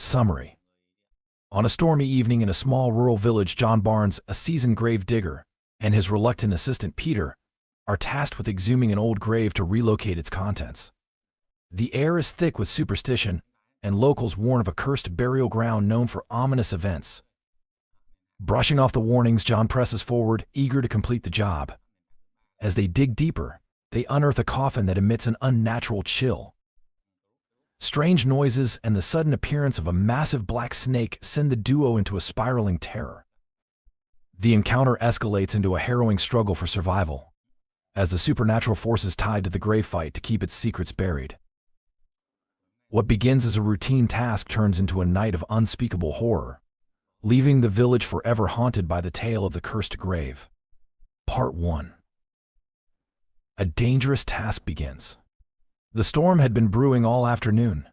Summary. On a stormy evening in a small rural village, John Barnes, a seasoned grave digger, and his reluctant assistant Peter are tasked with exhuming an old grave to relocate its contents. The air is thick with superstition, and locals warn of a cursed burial ground known for ominous events. Brushing off the warnings, John presses forward, eager to complete the job. As they dig deeper, they unearth a coffin that emits an unnatural chill. Strange noises and the sudden appearance of a massive black snake send the duo into a spiraling terror. The encounter escalates into a harrowing struggle for survival, as the supernatural forces tied to the grave fight to keep its secrets buried. What begins as a routine task turns into a night of unspeakable horror, leaving the village forever haunted by the tale of the cursed grave. Part 1. A dangerous task begins. The storm had been brewing all afternoon.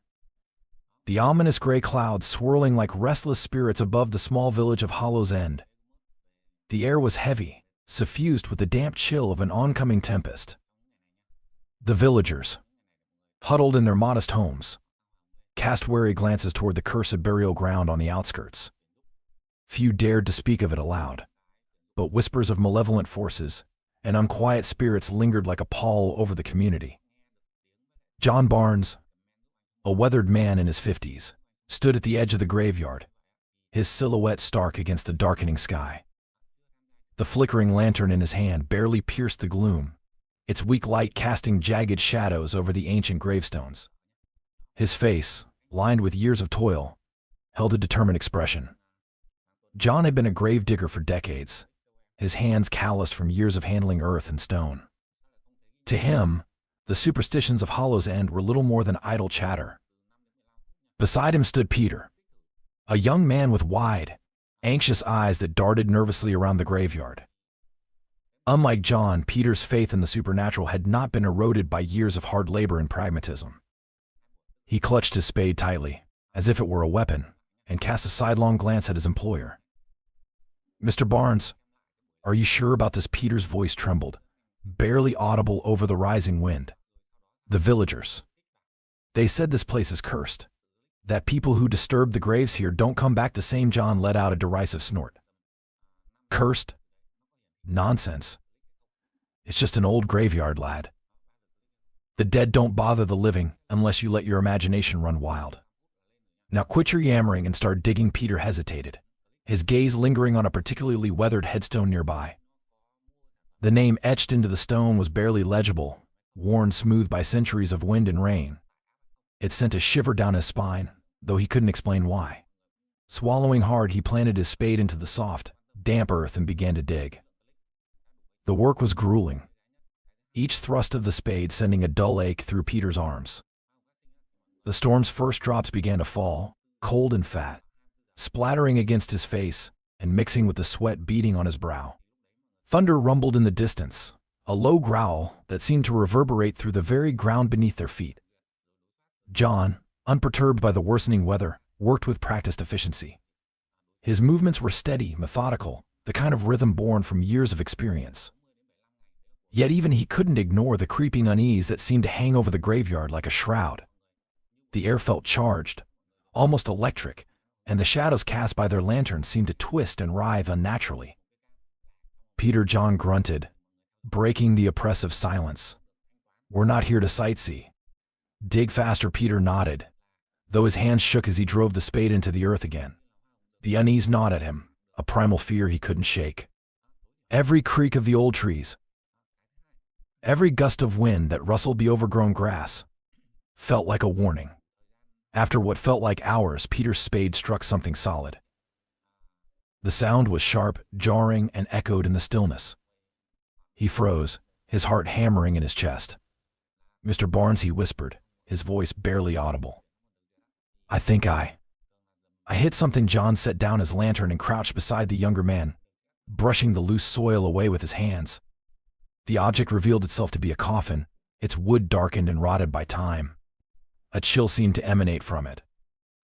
The ominous gray clouds swirling like restless spirits above the small village of Hollow's End. The air was heavy, suffused with the damp chill of an oncoming tempest. The villagers, huddled in their modest homes, cast wary glances toward the cursed burial ground on the outskirts. Few dared to speak of it aloud, but whispers of malevolent forces and unquiet spirits lingered like a pall over the community. John Barnes, a weathered man in his 50s, stood at the edge of the graveyard, his silhouette stark against the darkening sky. The flickering lantern in his hand barely pierced the gloom, its weak light casting jagged shadows over the ancient gravestones. His face, lined with years of toil, held a determined expression. John had been a grave digger for decades, his hands calloused from years of handling earth and stone. To him, the superstitions of Hollow's End were little more than idle chatter. Beside him stood Peter, a young man with wide, anxious eyes that darted nervously around the graveyard. Unlike John, Peter's faith in the supernatural had not been eroded by years of hard labor and pragmatism. He clutched his spade tightly, as if it were a weapon, and cast a sidelong glance at his employer. "Mr. Barnes, are you sure about this?" Peter's voice trembled, barely audible over the rising wind. "The villagers. They said this place is cursed, that people who disturb the graves here don't come back the same." John let out a derisive snort. "Cursed? Nonsense. It's just an old graveyard, lad. The dead don't bother the living unless you let your imagination run wild. Now quit your yammering and start digging." Peter hesitated, his gaze lingering on a particularly weathered headstone nearby. The name etched into the stone was barely legible, worn smooth by centuries of wind and rain. It sent a shiver down his spine, though he couldn't explain why. Swallowing hard, he planted his spade into the soft, damp earth and began to dig. The work was grueling, each thrust of the spade sending a dull ache through Peter's arms. The storm's first drops began to fall, cold and fat, splattering against his face and mixing with the sweat beading on his brow. Thunder rumbled in the distance, a low growl that seemed to reverberate through the very ground beneath their feet. John, unperturbed by the worsening weather, worked with practiced efficiency. His movements were steady, methodical, the kind of rhythm born from years of experience. Yet even he couldn't ignore the creeping unease that seemed to hang over the graveyard like a shroud. The air felt charged, almost electric, and the shadows cast by their lanterns seemed to twist and writhe unnaturally. John grunted, breaking the oppressive silence. "We're not here to sightsee. Dig faster." Peter nodded, though his hands shook as he drove the spade into the earth again. The unease gnawed at him, a primal fear he couldn't shake. Every creak of the old trees, every gust of wind that rustled the overgrown grass, felt like a warning. After what felt like hours, Peter's spade struck something solid. The sound was sharp, jarring, and echoed in the stillness. He froze, his heart hammering in his chest. "Mr. Barnes," he whispered, his voice barely audible. I think I hit something." John set down his lantern and crouched beside the younger man, brushing the loose soil away with his hands. The object revealed itself to be a coffin, its wood darkened and rotted by time. A chill seemed to emanate from it,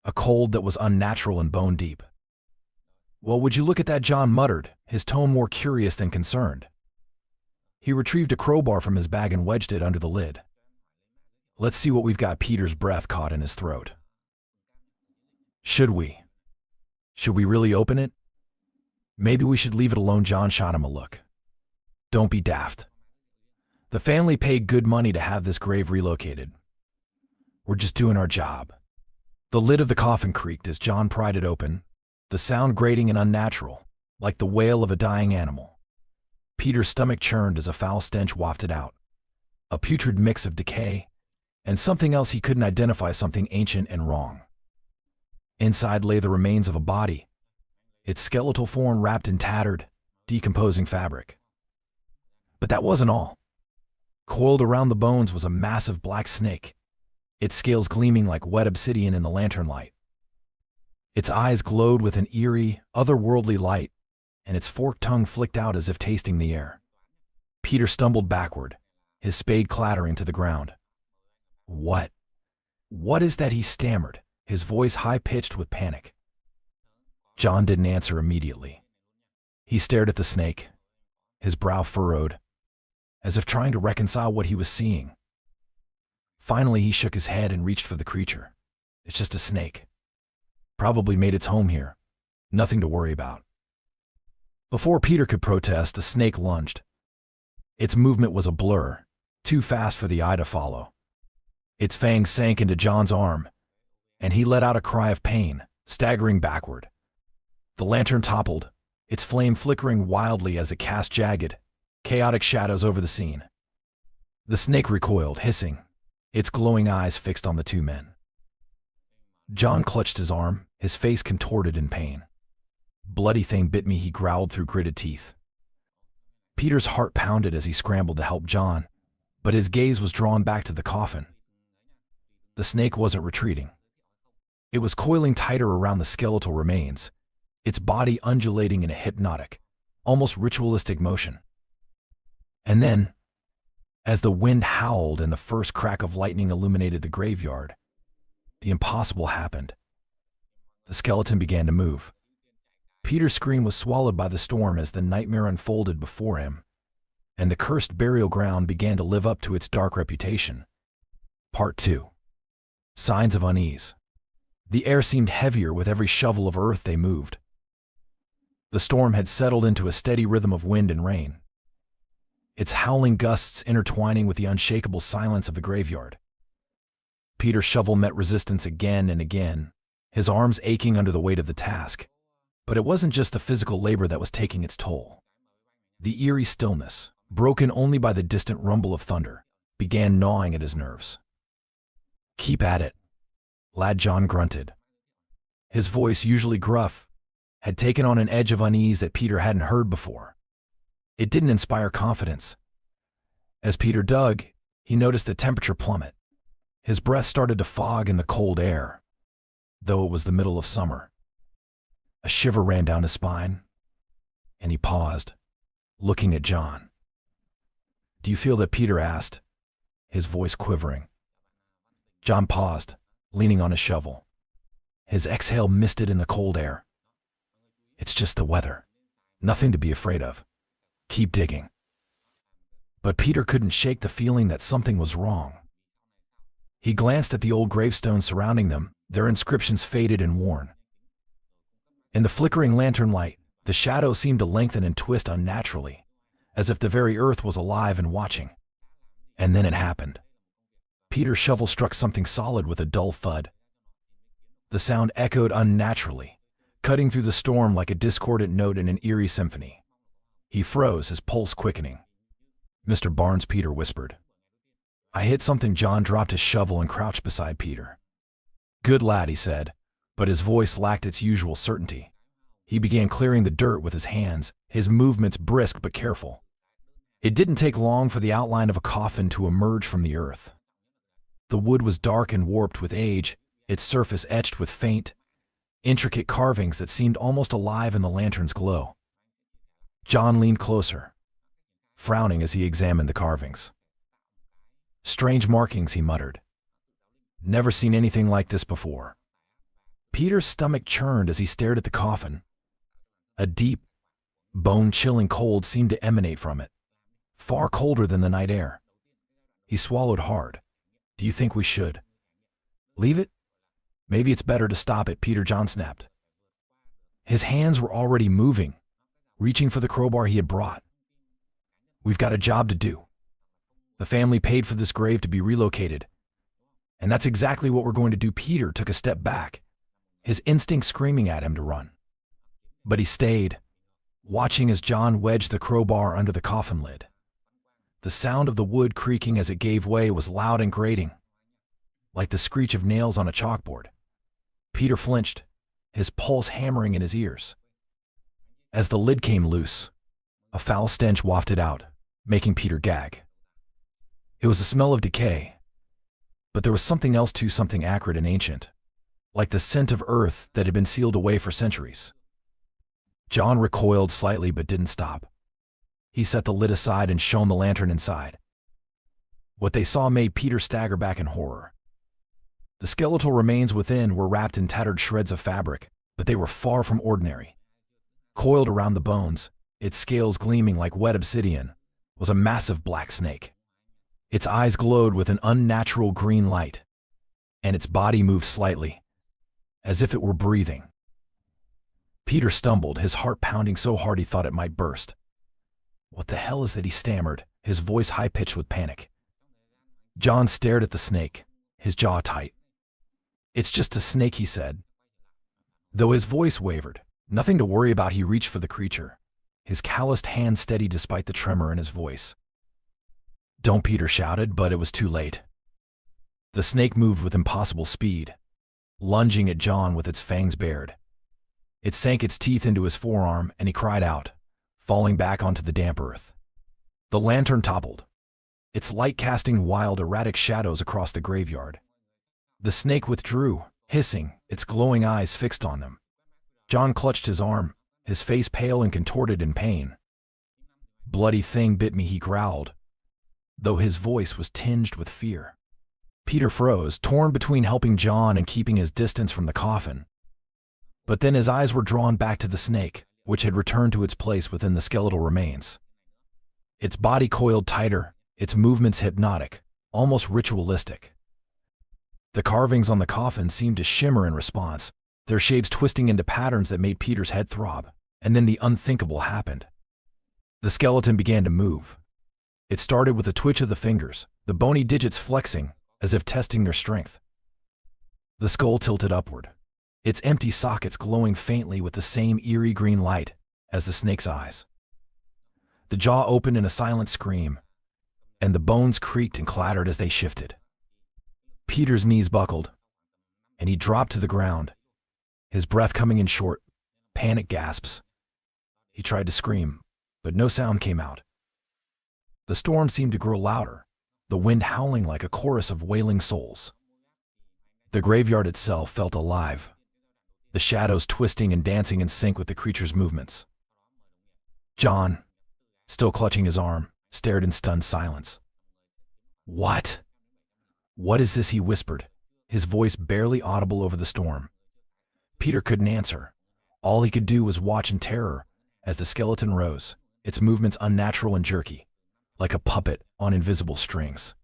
a cold that was unnatural and bone deep. "Well, would you look at that?" John muttered, his tone more curious than concerned. He retrieved a crowbar from his bag and wedged it under the lid. "Let's see what we've got." Peter's breath caught in his throat. Should we? Should we really open it? Maybe we should leave it alone. John shot him a look. Don't be daft. The family paid good money to have this grave relocated. We're just doing our job. The lid of the coffin creaked as John pried it open, the sound grating and unnatural, like the wail of a dying animal. Peter's stomach churned as a foul stench wafted out. A putrid mix of decay and something else he couldn't identify, something ancient and wrong. Inside lay the remains of a body, its skeletal form wrapped in tattered, decomposing fabric. But that wasn't all. Coiled around the bones was a massive black snake, its scales gleaming like wet obsidian in the lantern light. Its eyes glowed with an eerie, otherworldly light, and its forked tongue flicked out as if tasting the air. Peter stumbled backward, his spade clattering to the ground. What is that?" he stammered, his voice high-pitched with panic. John didn't answer immediately. He stared at the snake, his brow furrowed, as if trying to reconcile what he was seeing. Finally, he shook his head and reached for the creature. It's just a snake. Probably made its home here. Nothing to worry about. Before Peter could protest, the snake lunged. Its movement was a blur, too fast for the eye to follow. Its fangs sank into John's arm, and he let out a cry of pain, staggering backward. The lantern toppled, its flame flickering wildly as it cast jagged, chaotic shadows over the scene. The snake recoiled, hissing, its glowing eyes fixed on the two men. John clutched his arm, his face contorted in pain. "Bloody thing bit me," he growled through gritted teeth. Peter's heart pounded as he scrambled to help John, but his gaze was drawn back to the coffin. The snake wasn't retreating. It was coiling tighter around the skeletal remains, its body undulating in a hypnotic, almost ritualistic motion. And then, as the wind howled and the first crack of lightning illuminated the graveyard, the impossible happened. The skeleton began to move. Peter's scream was swallowed by the storm as the nightmare unfolded before him, and the cursed burial ground began to live up to its dark reputation. Part 2. Signs of unease. The air seemed heavier with every shovel of earth they moved. The storm had settled into a steady rhythm of wind and rain, its howling gusts intertwining with the unshakable silence of the graveyard. Peter's shovel met resistance again and again, his arms aching under the weight of the task. But it wasn't just the physical labor that was taking its toll. The eerie stillness, broken only by the distant rumble of thunder, began gnawing at his nerves. "Keep at it," Lad John grunted. His voice, usually gruff, had taken on an edge of unease that Peter hadn't heard before. It didn't inspire confidence. As Peter dug, he noticed the temperature plummet. His breath started to fog in the cold air, though it was the middle of summer. A shiver ran down his spine, and he paused, looking at John. "Do you feel that?" Peter asked, his voice quivering. John paused, leaning on his shovel. His exhale misted in the cold air. "It's just the weather. Nothing to be afraid of. Keep digging." But Peter couldn't shake the feeling that something was wrong. He glanced at the old gravestones surrounding them, their inscriptions faded and worn. In the flickering lantern light, the shadows seemed to lengthen and twist unnaturally, as if the very earth was alive and watching. And then it happened. Peter's shovel struck something solid with a dull thud. The sound echoed unnaturally, cutting through the storm like a discordant note in an eerie symphony. He froze, his pulse quickening. "Mr. Barnes," Peter whispered. "I hit something." John dropped his shovel and crouched beside Peter. "Good lad," he said, but his voice lacked its usual certainty. He began clearing the dirt with his hands, his movements brisk but careful. It didn't take long for the outline of a coffin to emerge from the earth. The wood was dark and warped with age, its surface etched with faint, intricate carvings that seemed almost alive in the lantern's glow. John leaned closer, frowning as he examined the carvings. "Strange markings," he muttered. "Never seen anything like this before." Peter's stomach churned as he stared at the coffin. A deep, bone-chilling cold seemed to emanate from it, far colder than the night air. He swallowed hard. "Do you think we should leave it?" Maybe it's better to stop it, John snapped. His hands were already moving, reaching for the crowbar he had brought. We've got a job to do. The family paid for this grave to be relocated, and that's exactly what we're going to do. Peter took a step back, his instinct screaming at him to run. But he stayed, watching as John wedged the crowbar under the coffin lid. The sound of the wood creaking as it gave way was loud and grating, like the screech of nails on a chalkboard. Peter flinched, his pulse hammering in his ears. As the lid came loose, a foul stench wafted out, making Peter gag. It was the smell of decay, but there was something else too, something acrid and ancient, like the scent of earth that had been sealed away for centuries. John recoiled slightly but didn't stop. He set the lid aside and shone the lantern inside. What they saw made Peter stagger back in horror. The skeletal remains within were wrapped in tattered shreds of fabric, but they were far from ordinary. Coiled around the bones, its scales gleaming like wet obsidian, was a massive black snake. Its eyes glowed with an unnatural green light, and its body moved slightly, as if it were breathing. Peter stumbled, his heart pounding so hard he thought it might burst. "What the hell is that?" he stammered, his voice high-pitched with panic. John stared at the snake, his jaw tight. "It's just a snake," he said. Though his voice wavered, nothing to worry about. He reached for the creature, his calloused hand steady despite the tremor in his voice. "Don't," Peter shouted, but it was too late. The snake moved with impossible speed, lunging at John with its fangs bared. It sank its teeth into his forearm, and he cried out, falling back onto the damp earth. The lantern toppled, its light casting wild, erratic shadows across the graveyard. The snake withdrew, hissing, its glowing eyes fixed on them. John clutched his arm, his face pale and contorted in pain. "Bloody thing bit me," he growled, though his voice was tinged with fear. Peter froze, torn between helping John and keeping his distance from the coffin. But then his eyes were drawn back to the snake, which had returned to its place within the skeletal remains. Its body coiled tighter, its movements hypnotic, almost ritualistic. The carvings on the coffin seemed to shimmer in response, their shapes twisting into patterns that made Peter's head throb. And then the unthinkable happened. The skeleton began to move. It started with a twitch of the fingers, the bony digits flexing, as if testing their strength. The skull tilted upward, its empty sockets glowing faintly with the same eerie green light as the snake's eyes. The jaw opened in a silent scream, and the bones creaked and clattered as they shifted. Peter's knees buckled, and he dropped to the ground, his breath coming in short, panic gasps. He tried to scream, but no sound came out. The storm seemed to grow louder, the wind howling like a chorus of wailing souls. The graveyard itself felt alive, the shadows twisting and dancing in sync with the creature's movements. John, still clutching his arm, stared in stunned silence. "What? What is this?" he whispered, his voice barely audible over the storm. Peter couldn't answer. All he could do was watch in terror as the skeleton rose, its movements unnatural and jerky, like a puppet on invisible strings.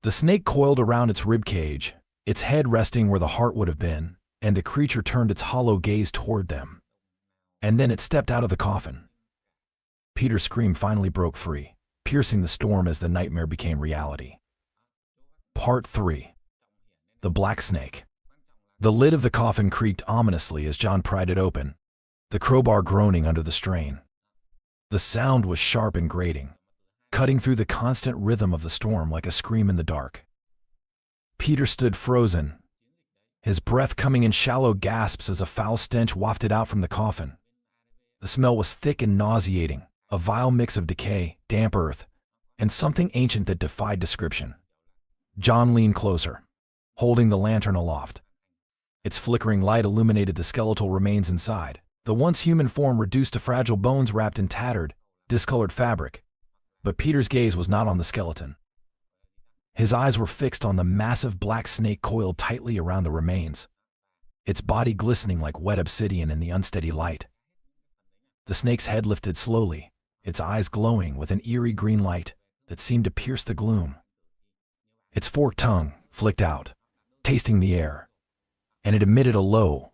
The snake coiled around its rib cage, its head resting where the heart would have been, and the creature turned its hollow gaze toward them. And then it stepped out of the coffin. Peter's scream finally broke free, piercing the storm as the nightmare became reality. Part 3. The Black Snake. The lid of the coffin creaked ominously as John pried it open, the crowbar groaning under the strain. The sound was sharp and grating, cutting through the constant rhythm of the storm like a scream in the dark. Peter stood frozen, his breath coming in shallow gasps as a foul stench wafted out from the coffin. The smell was thick and nauseating, a vile mix of decay, damp earth, and something ancient that defied description. John leaned closer, holding the lantern aloft. Its flickering light illuminated the skeletal remains inside, the once human form reduced to fragile bones wrapped in tattered, discolored fabric. But Peter's gaze was not on the skeleton. His eyes were fixed on the massive black snake coiled tightly around the remains, its body glistening like wet obsidian in the unsteady light. The snake's head lifted slowly, its eyes glowing with an eerie green light that seemed to pierce the gloom. Its forked tongue flicked out, tasting the air, and it emitted a low,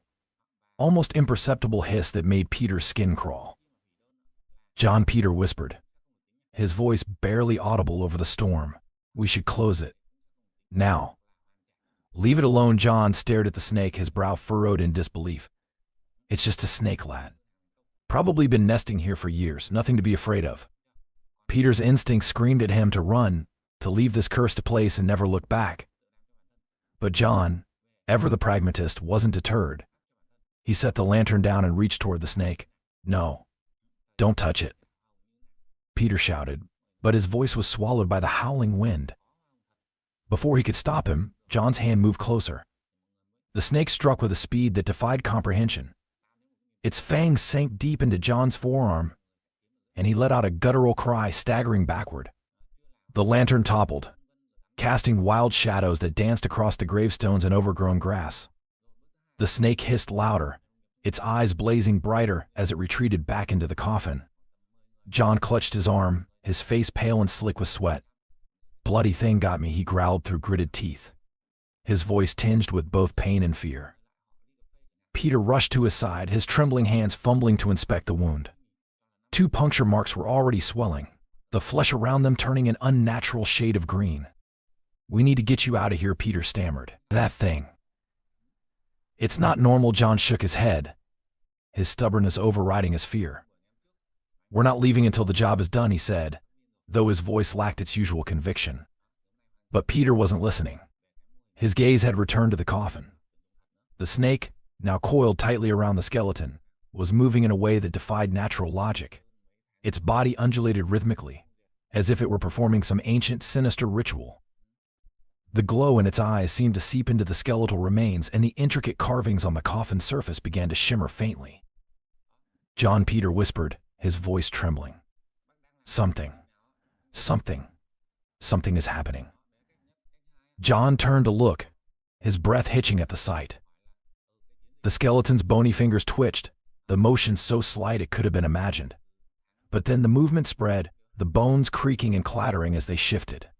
almost imperceptible hiss that made Peter's skin crawl. "John," Peter whispered, his voice barely audible over the storm, "we should close it. Now." "Leave it alone." John stared at the snake, his brow furrowed in disbelief. "It's just a snake, lad. Probably been nesting here for years, nothing to be afraid of." Peter's instinct screamed at him to run, to leave this cursed place and never look back. But John, ever the pragmatist, wasn't deterred. He set the lantern down and reached toward the snake. "No, don't touch it," Peter shouted, but his voice was swallowed by the howling wind. Before he could stop him, John's hand moved closer. The snake struck with a speed that defied comprehension. Its fangs sank deep into John's forearm, and he let out a guttural cry, staggering backward. The lantern toppled, casting wild shadows that danced across the gravestones and overgrown grass. The snake hissed louder, its eyes blazing brighter as it retreated back into the coffin. John clutched his arm, his face pale and slick with sweat. "Bloody thing got me," he growled through gritted teeth, his voice tinged with both pain and fear. Peter rushed to his side, his trembling hands fumbling to inspect the wound. 2 puncture marks were already swelling, the flesh around them turning an unnatural shade of green. "We need to get you out of here," Peter stammered. "That thing. It's not normal." John shook his head, his stubbornness overriding his fear. "We're not leaving until the job is done," he said, though his voice lacked its usual conviction. But Peter wasn't listening. His gaze had returned to the coffin. The snake, now coiled tightly around the skeleton, was moving in a way that defied natural logic. Its body undulated rhythmically, as if it were performing some ancient, sinister ritual. The glow in its eyes seemed to seep into the skeletal remains, and the intricate carvings on the coffin's surface began to shimmer faintly. "John," Peter whispered, his voice trembling. Something is happening." John turned to look, his breath hitching at the sight. The skeleton's bony fingers twitched, the motion so slight it could have been imagined. But then the movement spread, the bones creaking and clattering as they shifted.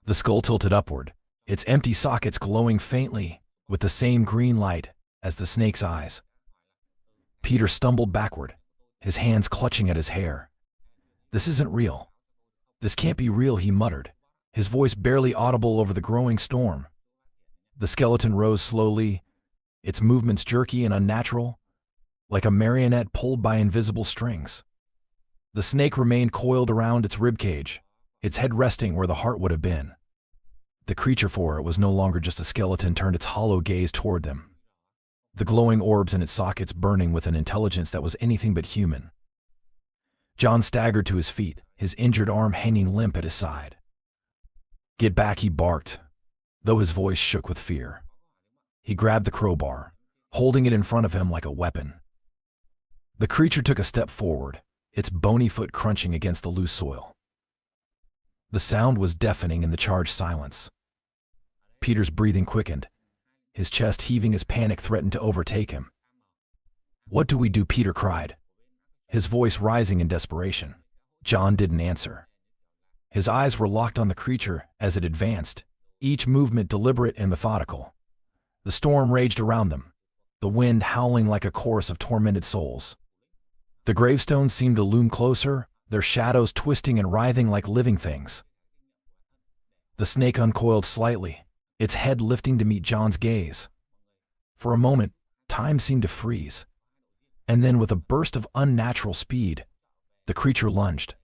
The skull tilted upward, its empty sockets glowing faintly with the same green light as the snake's eyes. Peter stumbled backward, his hands clutching at his hair. "This isn't real. This can't be real," he muttered, his voice barely audible over the growing storm. The skeleton rose slowly, its movements jerky and unnatural, like a marionette pulled by invisible strings. The snake remained coiled around its ribcage, its head resting where the heart would have been. The creature for it was no longer just a skeleton, turned its hollow gaze toward them, the glowing orbs in its sockets burning with an intelligence that was anything but human. John staggered to his feet, his injured arm hanging limp at his side. "Get back," he barked, though his voice shook with fear. He grabbed the crowbar, holding it in front of him like a weapon. The creature took a step forward, its bony foot crunching against the loose soil. The sound was deafening in the charged silence. Peter's breathing quickened, his chest heaving as panic threatened to overtake him. "What do we do?" Peter cried, his voice rising in desperation. John didn't answer. His eyes were locked on the creature as it advanced, each movement deliberate and methodical. The storm raged around them, the wind howling like a chorus of tormented souls. The gravestones seemed to loom closer, their shadows twisting and writhing like living things. The snake uncoiled slightly, its head lifting to meet John's gaze. For a moment, time seemed to freeze. And then, with a burst of unnatural speed, the creature lunged.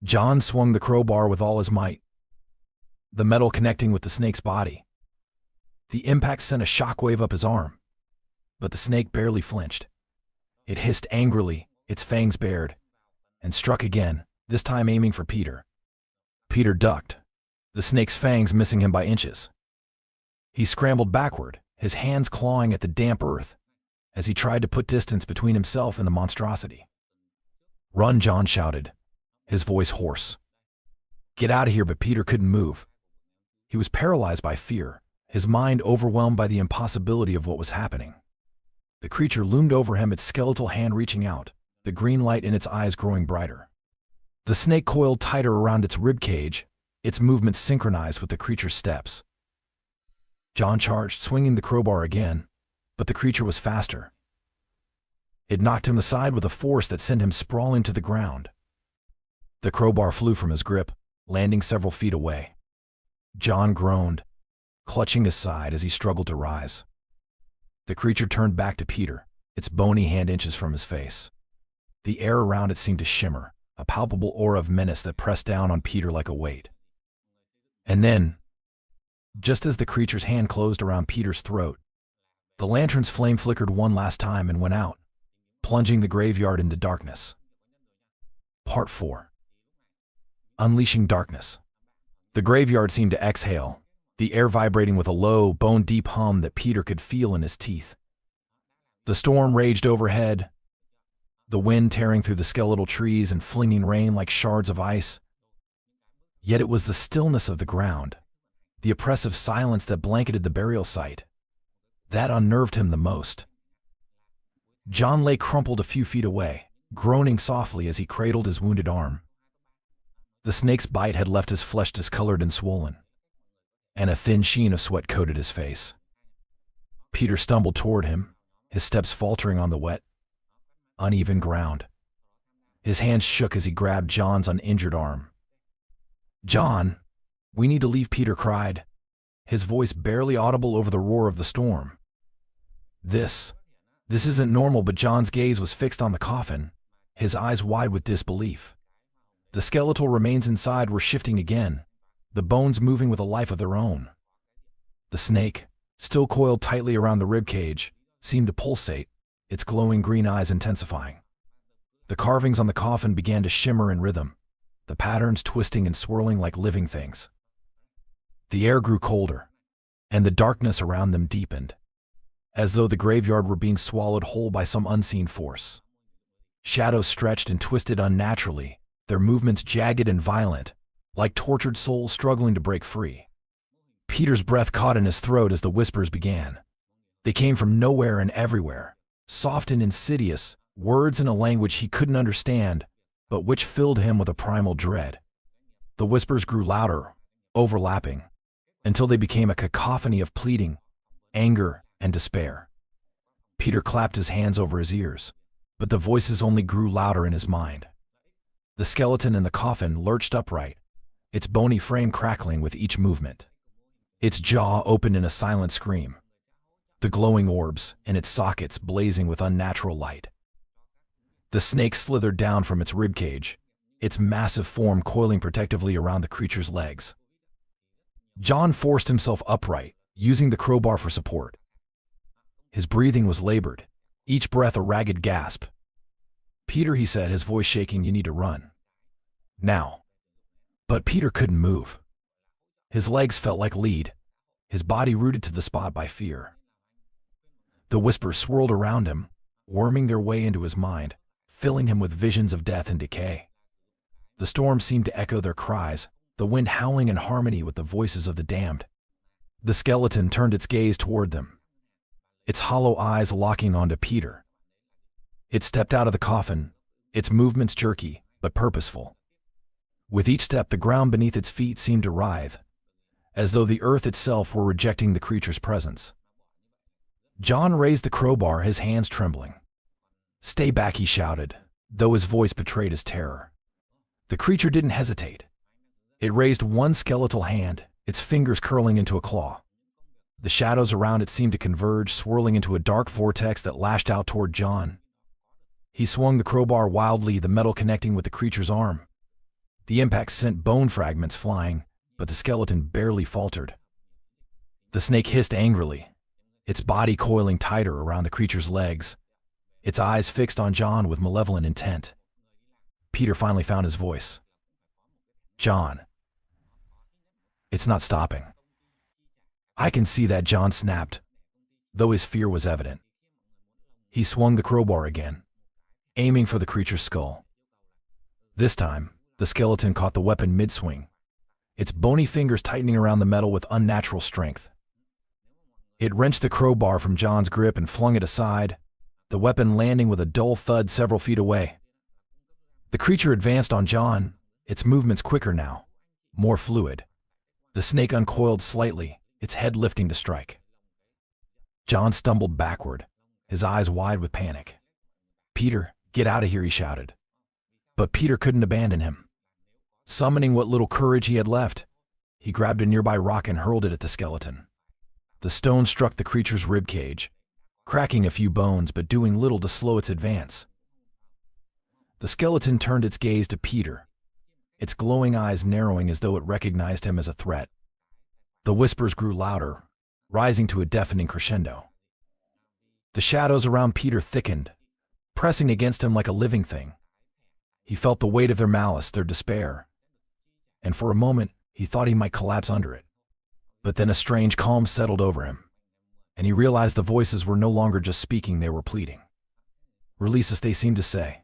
John swung the crowbar with all his might, the metal connecting with the snake's body. The impact sent a shockwave up his arm, but the snake barely flinched. It hissed angrily, its fangs bared, and struck again, this time aiming for Peter. Peter ducked, the snake's fangs missing him by inches. He scrambled backward, his hands clawing at the damp earth, as he tried to put distance between himself and the monstrosity. "Run," John shouted, his voice hoarse. "Get out of here," but Peter couldn't move. He was paralyzed by fear, his mind overwhelmed by the impossibility of what was happening. The creature loomed over him, its skeletal hand reaching out, the green light in its eyes growing brighter. The snake coiled tighter around its ribcage, its movements synchronized with the creature's steps. John charged, swinging the crowbar again, but the creature was faster. It knocked him aside with a force that sent him sprawling to the ground. The crowbar flew from his grip, landing several feet away. John groaned, clutching his side as he struggled to rise. The creature turned back to Peter, its bony hand inches from his face. The air around it seemed to shimmer, a palpable aura of menace that pressed down on Peter like a weight. And then, just as the creature's hand closed around Peter's throat, the lantern's flame flickered one last time and went out, plunging the graveyard into darkness. Part 4. Unleashing darkness. The graveyard seemed to exhale, the air vibrating with a low, bone-deep hum that Peter could feel in his teeth. The storm raged overhead, the wind tearing through the skeletal trees and flinging rain like shards of ice. Yet it was the stillness of the ground, the oppressive silence that blanketed the burial site, that unnerved him the most. John lay crumpled a few feet away, groaning softly as he cradled his wounded arm. The snake's bite had left his flesh discolored and swollen, and a thin sheen of sweat coated his face. Peter stumbled toward him, his steps faltering on the wet, uneven ground. His hands shook as he grabbed John's uninjured arm. "John, we need to leave," Peter cried, his voice barely audible over the roar of the storm. This isn't normal," but John's gaze was fixed on the coffin, his eyes wide with disbelief. The skeletal remains inside were shifting again, the bones moving with a life of their own. The snake, still coiled tightly around the ribcage, seemed to pulsate, its glowing green eyes intensifying. The carvings on the coffin began to shimmer in rhythm, the patterns twisting and swirling like living things. The air grew colder, and the darkness around them deepened, as though the graveyard were being swallowed whole by some unseen force. Shadows stretched and twisted unnaturally, their movements jagged and violent, like tortured souls struggling to break free. Peter's breath caught in his throat as the whispers began. They came from nowhere and everywhere, soft and insidious, words in a language he couldn't understand, but which filled him with a primal dread. The whispers grew louder, overlapping, until they became a cacophony of pleading, anger, and despair. Peter clapped his hands over his ears, but the voices only grew louder in his mind. The skeleton in the coffin lurched upright, its bony frame crackling with each movement. Its jaw opened in a silent scream, the glowing orbs in its sockets blazing with unnatural light. The snake slithered down from its ribcage, its massive form coiling protectively around the creature's legs. John forced himself upright, using the crowbar for support. His breathing was labored, each breath a ragged gasp. "Peter," he said, his voice shaking, "you need to run. Now." But Peter couldn't move. His legs felt like lead, his body rooted to the spot by fear. The whispers swirled around him, worming their way into his mind, filling him with visions of death and decay. The storm seemed to echo their cries, the wind howling in harmony with the voices of the damned. The skeleton turned its gaze toward them, its hollow eyes locking onto Peter. It stepped out of the coffin, its movements jerky but purposeful. With each step, the ground beneath its feet seemed to writhe, as though the earth itself were rejecting the creature's presence. John raised the crowbar, his hands trembling. "Stay back," he shouted, though his voice betrayed his terror. The creature didn't hesitate. It raised one skeletal hand, its fingers curling into a claw. The shadows around it seemed to converge, swirling into a dark vortex that lashed out toward John. He swung the crowbar wildly, the metal connecting with the creature's arm. The impact sent bone fragments flying, but the skeleton barely faltered. The snake hissed angrily, its body coiling tighter around the creature's legs, its eyes fixed on John with malevolent intent. Peter finally found his voice. "John, it's not stopping." "I can see that," John snapped, though his fear was evident. He swung the crowbar again, aiming for the creature's skull. This time, the skeleton caught the weapon mid-swing, its bony fingers tightening around the metal with unnatural strength. It wrenched the crowbar from John's grip and flung it aside, the weapon landing with a dull thud several feet away. The creature advanced on John, its movements quicker now, more fluid. The snake uncoiled slightly, its head lifting to strike. John stumbled backward, his eyes wide with panic. "Peter, get out of here," he shouted. But Peter couldn't abandon him. Summoning what little courage he had left, he grabbed a nearby rock and hurled it at the skeleton. The stone struck the creature's ribcage, cracking a few bones but doing little to slow its advance. The skeleton turned its gaze to Peter, its glowing eyes narrowing as though it recognized him as a threat. The whispers grew louder, rising to a deafening crescendo. The shadows around Peter thickened, pressing against him like a living thing. He felt the weight of their malice, their despair, and for a moment he thought he might collapse under it. But then a strange calm settled over him, and he realized the voices were no longer just speaking, they were pleading. "Release us," they seemed to say.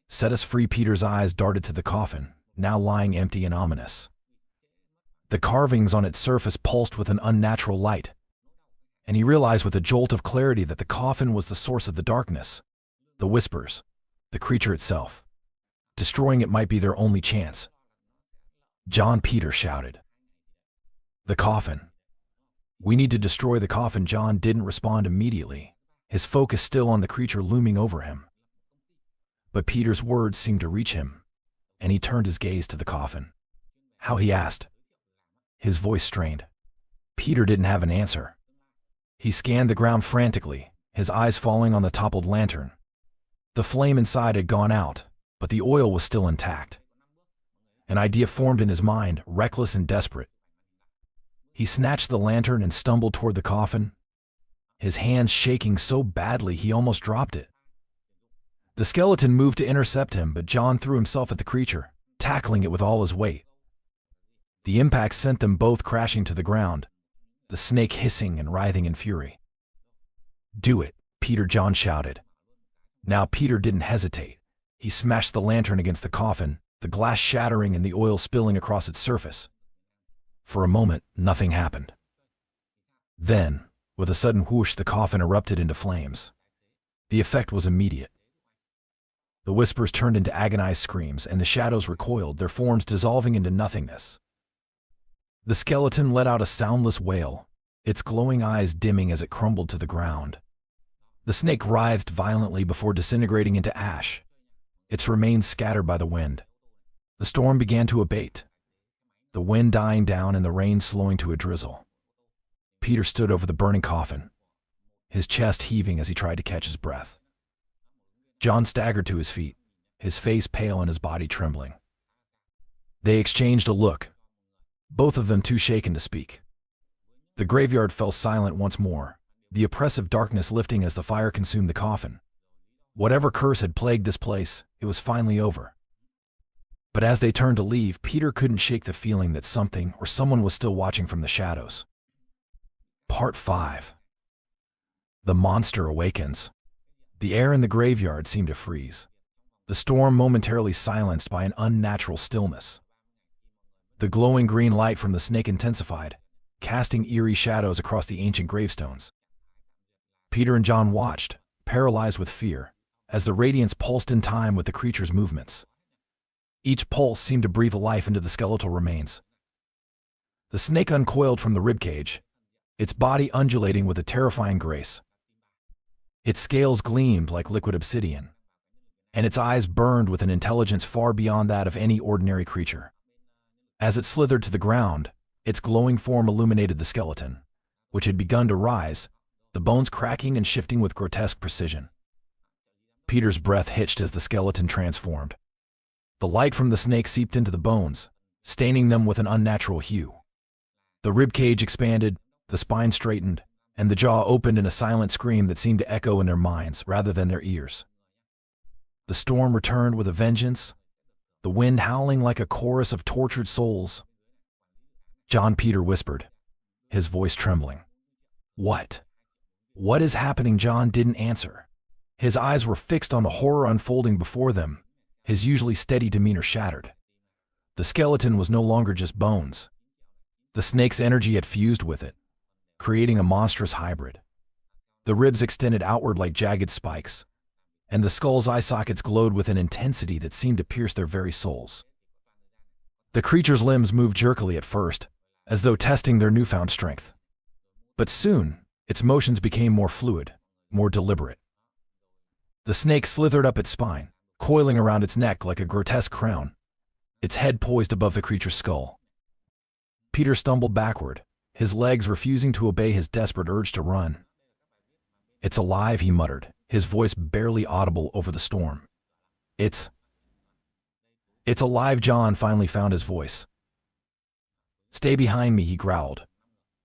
"Set us free." Peter's eyes darted to the coffin, now lying empty and ominous. The carvings on its surface pulsed with an unnatural light, and he realized with a jolt of clarity that the coffin was the source of the darkness, the whispers, the creature itself. Destroying it might be their only chance. "John," Peter shouted. "The coffin. We need to destroy the coffin." John didn't respond immediately, his focus still on the creature looming over him. But Peter's words seemed to reach him, and he turned his gaze to the coffin. "How?" he asked, his voice strained. Peter didn't have an answer. He scanned the ground frantically, his eyes falling on the toppled lantern. The flame inside had gone out, but the oil was still intact. An idea formed in his mind, reckless and desperate. He snatched the lantern and stumbled toward the coffin, his hands shaking so badly he almost dropped it. The skeleton moved to intercept him, but John threw himself at the creature, tackling it with all his weight. The impact sent them both crashing to the ground, the snake hissing and writhing in fury. "Do it, Peter," John shouted. Now Peter didn't hesitate. He smashed the lantern against the coffin, the glass shattering and the oil spilling across its surface. For a moment, nothing happened. Then, with a sudden whoosh, the coffin erupted into flames. The effect was immediate. The whispers turned into agonized screams, and the shadows recoiled, their forms dissolving into nothingness. The skeleton let out a soundless wail, its glowing eyes dimming as it crumbled to the ground. The snake writhed violently before disintegrating into ash, its remains scattered by the wind. The storm began to abate, the wind dying down and the rain slowing to a drizzle. Peter stood over the burning coffin, his chest heaving as he tried to catch his breath. John staggered to his feet, his face pale and his body trembling. They exchanged a look, both of them too shaken to speak. The graveyard fell silent once more, the oppressive darkness lifting as the fire consumed the coffin. Whatever curse had plagued this place, it was finally over. But as they turned to leave, Peter couldn't shake the feeling that something or someone was still watching from the shadows. Part 5. The monster awakens. The air in the graveyard seemed to freeze, the storm momentarily silenced by an unnatural stillness. The glowing green light from the snake intensified, casting eerie shadows across the ancient gravestones. Peter and John watched, paralyzed with fear, as the radiance pulsed in time with the creature's movements. Each pulse seemed to breathe life into the skeletal remains. The snake uncoiled from the ribcage, its body undulating with a terrifying grace. Its scales gleamed like liquid obsidian, and its eyes burned with an intelligence far beyond that of any ordinary creature. As it slithered to the ground, its glowing form illuminated the skeleton, which had begun to rise, the bones cracking and shifting with grotesque precision. Peter's breath hitched as the skeleton transformed. The light from the snake seeped into the bones, staining them with an unnatural hue. The ribcage expanded, the spine straightened, and the jaw opened in a silent scream that seemed to echo in their minds rather than their ears. The storm returned with a vengeance, the wind howling like a chorus of tortured souls. "John," Peter whispered, his voice trembling. "What? What is happening?" John didn't answer. His eyes were fixed on the horror unfolding before them, his usually steady demeanor shattered. The skeleton was no longer just bones. The snake's energy had fused with it, creating a monstrous hybrid. The ribs extended outward like jagged spikes, and the skull's eye sockets glowed with an intensity that seemed to pierce their very souls. The creature's limbs moved jerkily at first, as though testing their newfound strength. But soon, its motions became more fluid, more deliberate. The snake slithered up its spine, coiling around its neck like a grotesque crown, its head poised above the creature's skull. Peter stumbled backward, his legs refusing to obey his desperate urge to run. "It's alive," he muttered, his voice barely audible over the storm. It's alive." John finally found his voice. "Stay behind me," he growled,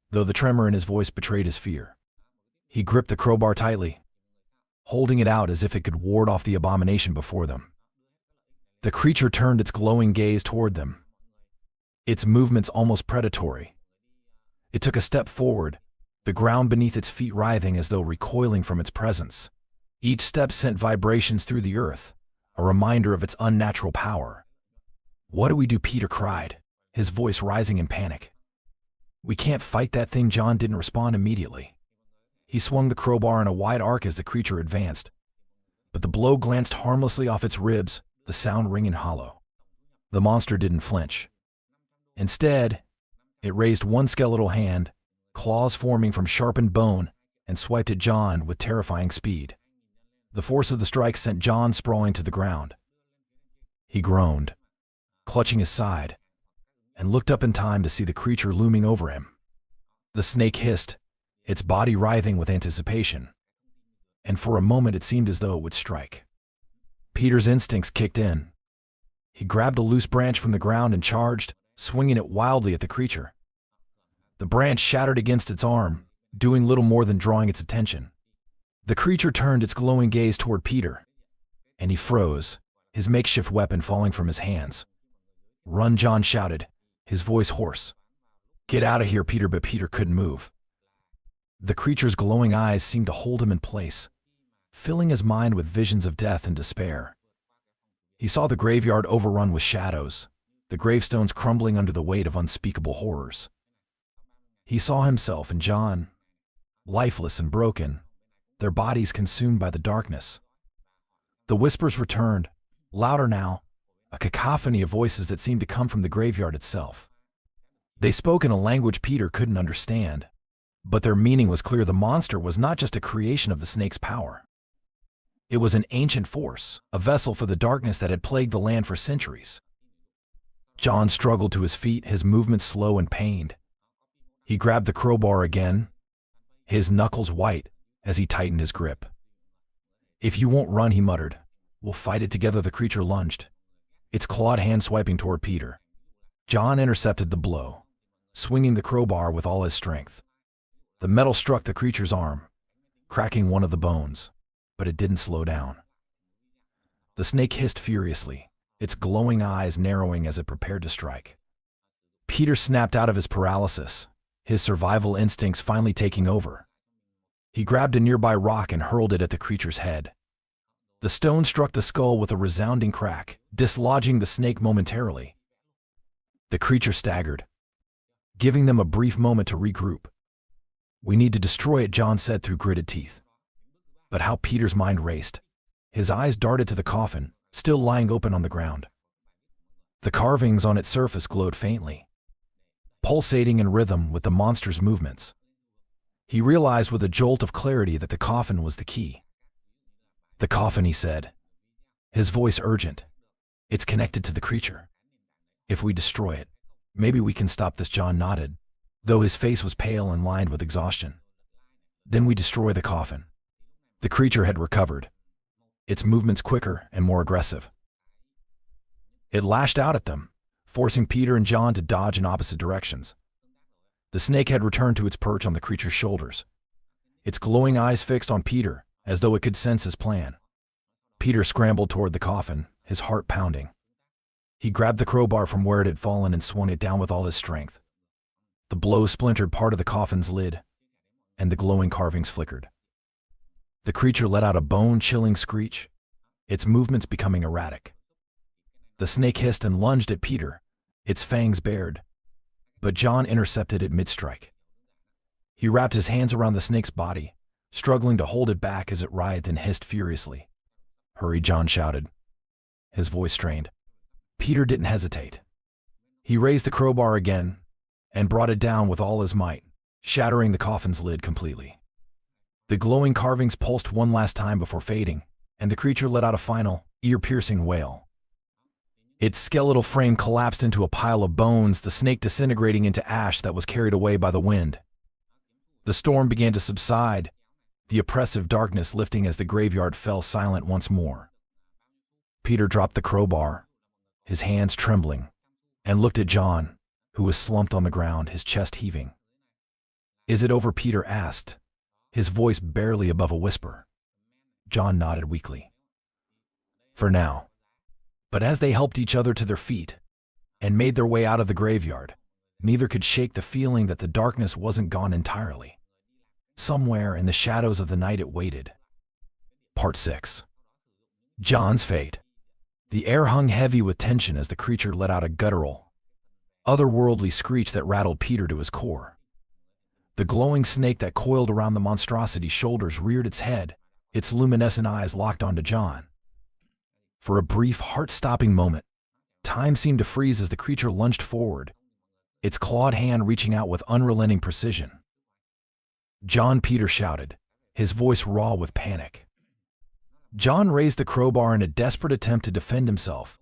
though the tremor in his voice betrayed his fear. He gripped the crowbar tightly, holding it out as if it could ward off the abomination before them. The creature turned its glowing gaze toward them, its movements almost predatory. It took a step forward, the ground beneath its feet writhing as though recoiling from its presence. Each step sent vibrations through the earth, a reminder of its unnatural power. "What do we do?" Peter cried, his voice rising in panic. "We can't fight that thing." John didn't respond immediately. He swung the crowbar in a wide arc as the creature advanced, but the blow glanced harmlessly off its ribs, the sound ringing hollow. The monster didn't flinch. Instead, it raised one skeletal hand, claws forming from sharpened bone, and swiped at John with terrifying speed. The force of the strike sent John sprawling to the ground. He groaned, clutching his side, and looked up in time to see the creature looming over him. The snake hissed, its body writhing with anticipation, and for a moment it seemed as though it would strike. Peter's instincts kicked in. He grabbed a loose branch from the ground and charged, swinging it wildly at the creature. The branch shattered against its arm, doing little more than drawing its attention. The creature turned its glowing gaze toward Peter, and he froze, his makeshift weapon falling from his hands. "Run!" John shouted, his voice hoarse. "Get out of here, Peter!" But Peter couldn't move. The creature's glowing eyes seemed to hold him in place, filling his mind with visions of death and despair. He saw the graveyard overrun with shadows, the gravestones crumbling under the weight of unspeakable horrors. He saw himself and John, lifeless and broken, their bodies consumed by the darkness. The whispers returned, louder now, a cacophony of voices that seemed to come from the graveyard itself. They spoke in a language Peter couldn't understand, but their meaning was clear. The monster was not just a creation of the snake's power. It was an ancient force, a vessel for the darkness that had plagued the land for centuries. John struggled to his feet, his movements slow and pained. He grabbed the crowbar again, his knuckles white as he tightened his grip. "If you won't run," he muttered, "we'll fight it together." The creature lunged, its clawed hand swiping toward Peter. John intercepted the blow, swinging the crowbar with all his strength. The metal struck the creature's arm, cracking one of the bones, but it didn't slow down. The snake hissed furiously, its glowing eyes narrowing as it prepared to strike. Peter snapped out of his paralysis, his survival instincts finally taking over. He grabbed a nearby rock and hurled it at the creature's head. The stone struck the skull with a resounding crack, dislodging the snake momentarily. The creature staggered, giving them a brief moment to regroup. "We need to destroy it," John said through gritted teeth. But how Peter's mind raced. His eyes darted to the coffin, still lying open on the ground. The carvings on its surface glowed faintly, pulsating in rhythm with the monster's movements. He realized with a jolt of clarity that the coffin was the key. "The coffin," he said, his voice urgent. "It's connected to the creature. If we destroy it, maybe we can stop this." John nodded, though his face was pale and lined with exhaustion. "Then we destroy the coffin." The creature had recovered, its movements quicker and more aggressive. It lashed out at them, forcing Peter and John to dodge in opposite directions. The snake had returned to its perch on the creature's shoulders, its glowing eyes fixed on Peter, as though it could sense his plan. Peter scrambled toward the coffin, his heart pounding. He grabbed the crowbar from where it had fallen and swung it down with all his strength. The blow splintered part of the coffin's lid, and the glowing carvings flickered. The creature let out a bone-chilling screech, its movements becoming erratic. The snake hissed and lunged at Peter, its fangs bared, but John intercepted it mid-strike. He wrapped his hands around the snake's body, struggling to hold it back as it writhed and hissed furiously. "Hurry!" John shouted, his voice strained. Peter didn't hesitate. He raised the crowbar again, and brought it down with all his might, shattering the coffin's lid completely. The glowing carvings pulsed one last time before fading, and the creature let out a final, ear-piercing wail. Its skeletal frame collapsed into a pile of bones, the snake disintegrating into ash that was carried away by the wind. The storm began to subside, the oppressive darkness lifting as the graveyard fell silent once more. Peter dropped the crowbar, his hands trembling, and looked at John, who was slumped on the ground, his chest heaving. "Is it over?" Peter asked, his voice barely above a whisper. John nodded weakly. "For now." But as they helped each other to their feet and made their way out of the graveyard, neither could shake the feeling that the darkness wasn't gone entirely. Somewhere in the shadows of the night it waited. Part 6. John's fate. The air hung heavy with tension as the creature let out a guttural, otherworldly screech that rattled Peter to his core. The glowing snake that coiled around the monstrosity's shoulders reared its head, its luminescent eyes locked onto John. For a brief, heart-stopping moment, time seemed to freeze as the creature lunged forward, its clawed hand reaching out with unrelenting precision. "John!" Peter shouted, his voice raw with panic. John raised the crowbar in a desperate attempt to defend himself,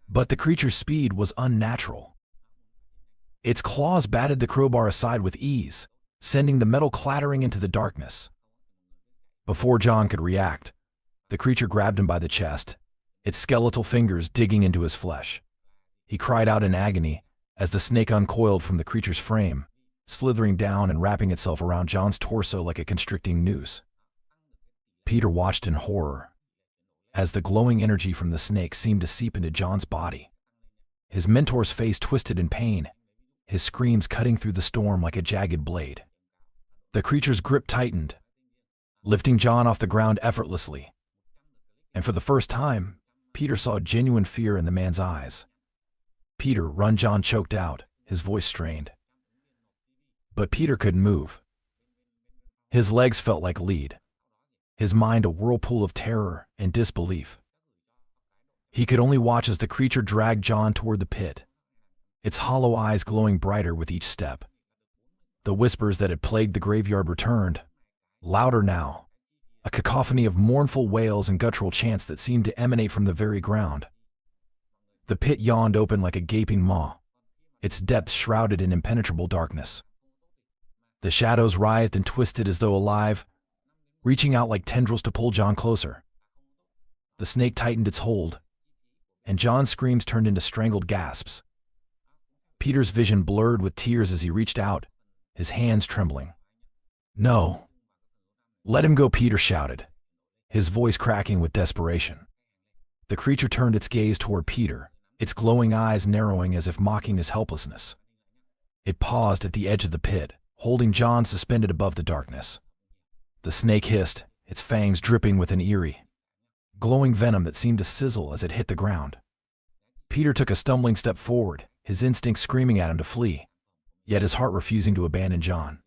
but the creature's speed was unnatural. Its claws batted the crowbar aside with ease, sending the metal clattering into the darkness. Before John could react, the creature grabbed him by the chest, its skeletal fingers digging into his flesh. He cried out in agony as the snake uncoiled from the creature's frame, slithering down and wrapping itself around John's torso like a constricting noose. Peter watched in horror as the glowing energy from the snake seemed to seep into John's body. His mentor's face twisted in pain, his screams cutting through the storm like a jagged blade. The creature's grip tightened, lifting John off the ground effortlessly. And for the first time, Peter saw genuine fear in the man's eyes. "Peter, run!" John choked out, his voice strained. But Peter couldn't move. His legs felt like lead, his mind a whirlpool of terror and disbelief. He could only watch as the creature dragged John toward the pit, its hollow eyes glowing brighter with each step. The whispers that had plagued the graveyard returned, louder now, a cacophony of mournful wails and guttural chants that seemed to emanate from the very ground. The pit yawned open like a gaping maw, its depths shrouded in impenetrable darkness. The shadows writhed and twisted as though alive, reaching out like tendrils to pull John closer. The snake tightened its hold, and John's screams turned into strangled gasps. Peter's vision blurred with tears as he reached out, his hands trembling. "No! Let him go!" Peter shouted, his voice cracking with desperation. The creature turned its gaze toward Peter, its glowing eyes narrowing as if mocking his helplessness. It paused at the edge of the pit, holding John suspended above the darkness. The snake hissed, its fangs dripping with an eerie, glowing venom that seemed to sizzle as it hit the ground. Peter took a stumbling step forward, his instincts screaming at him to flee, yet his heart refusing to abandon John.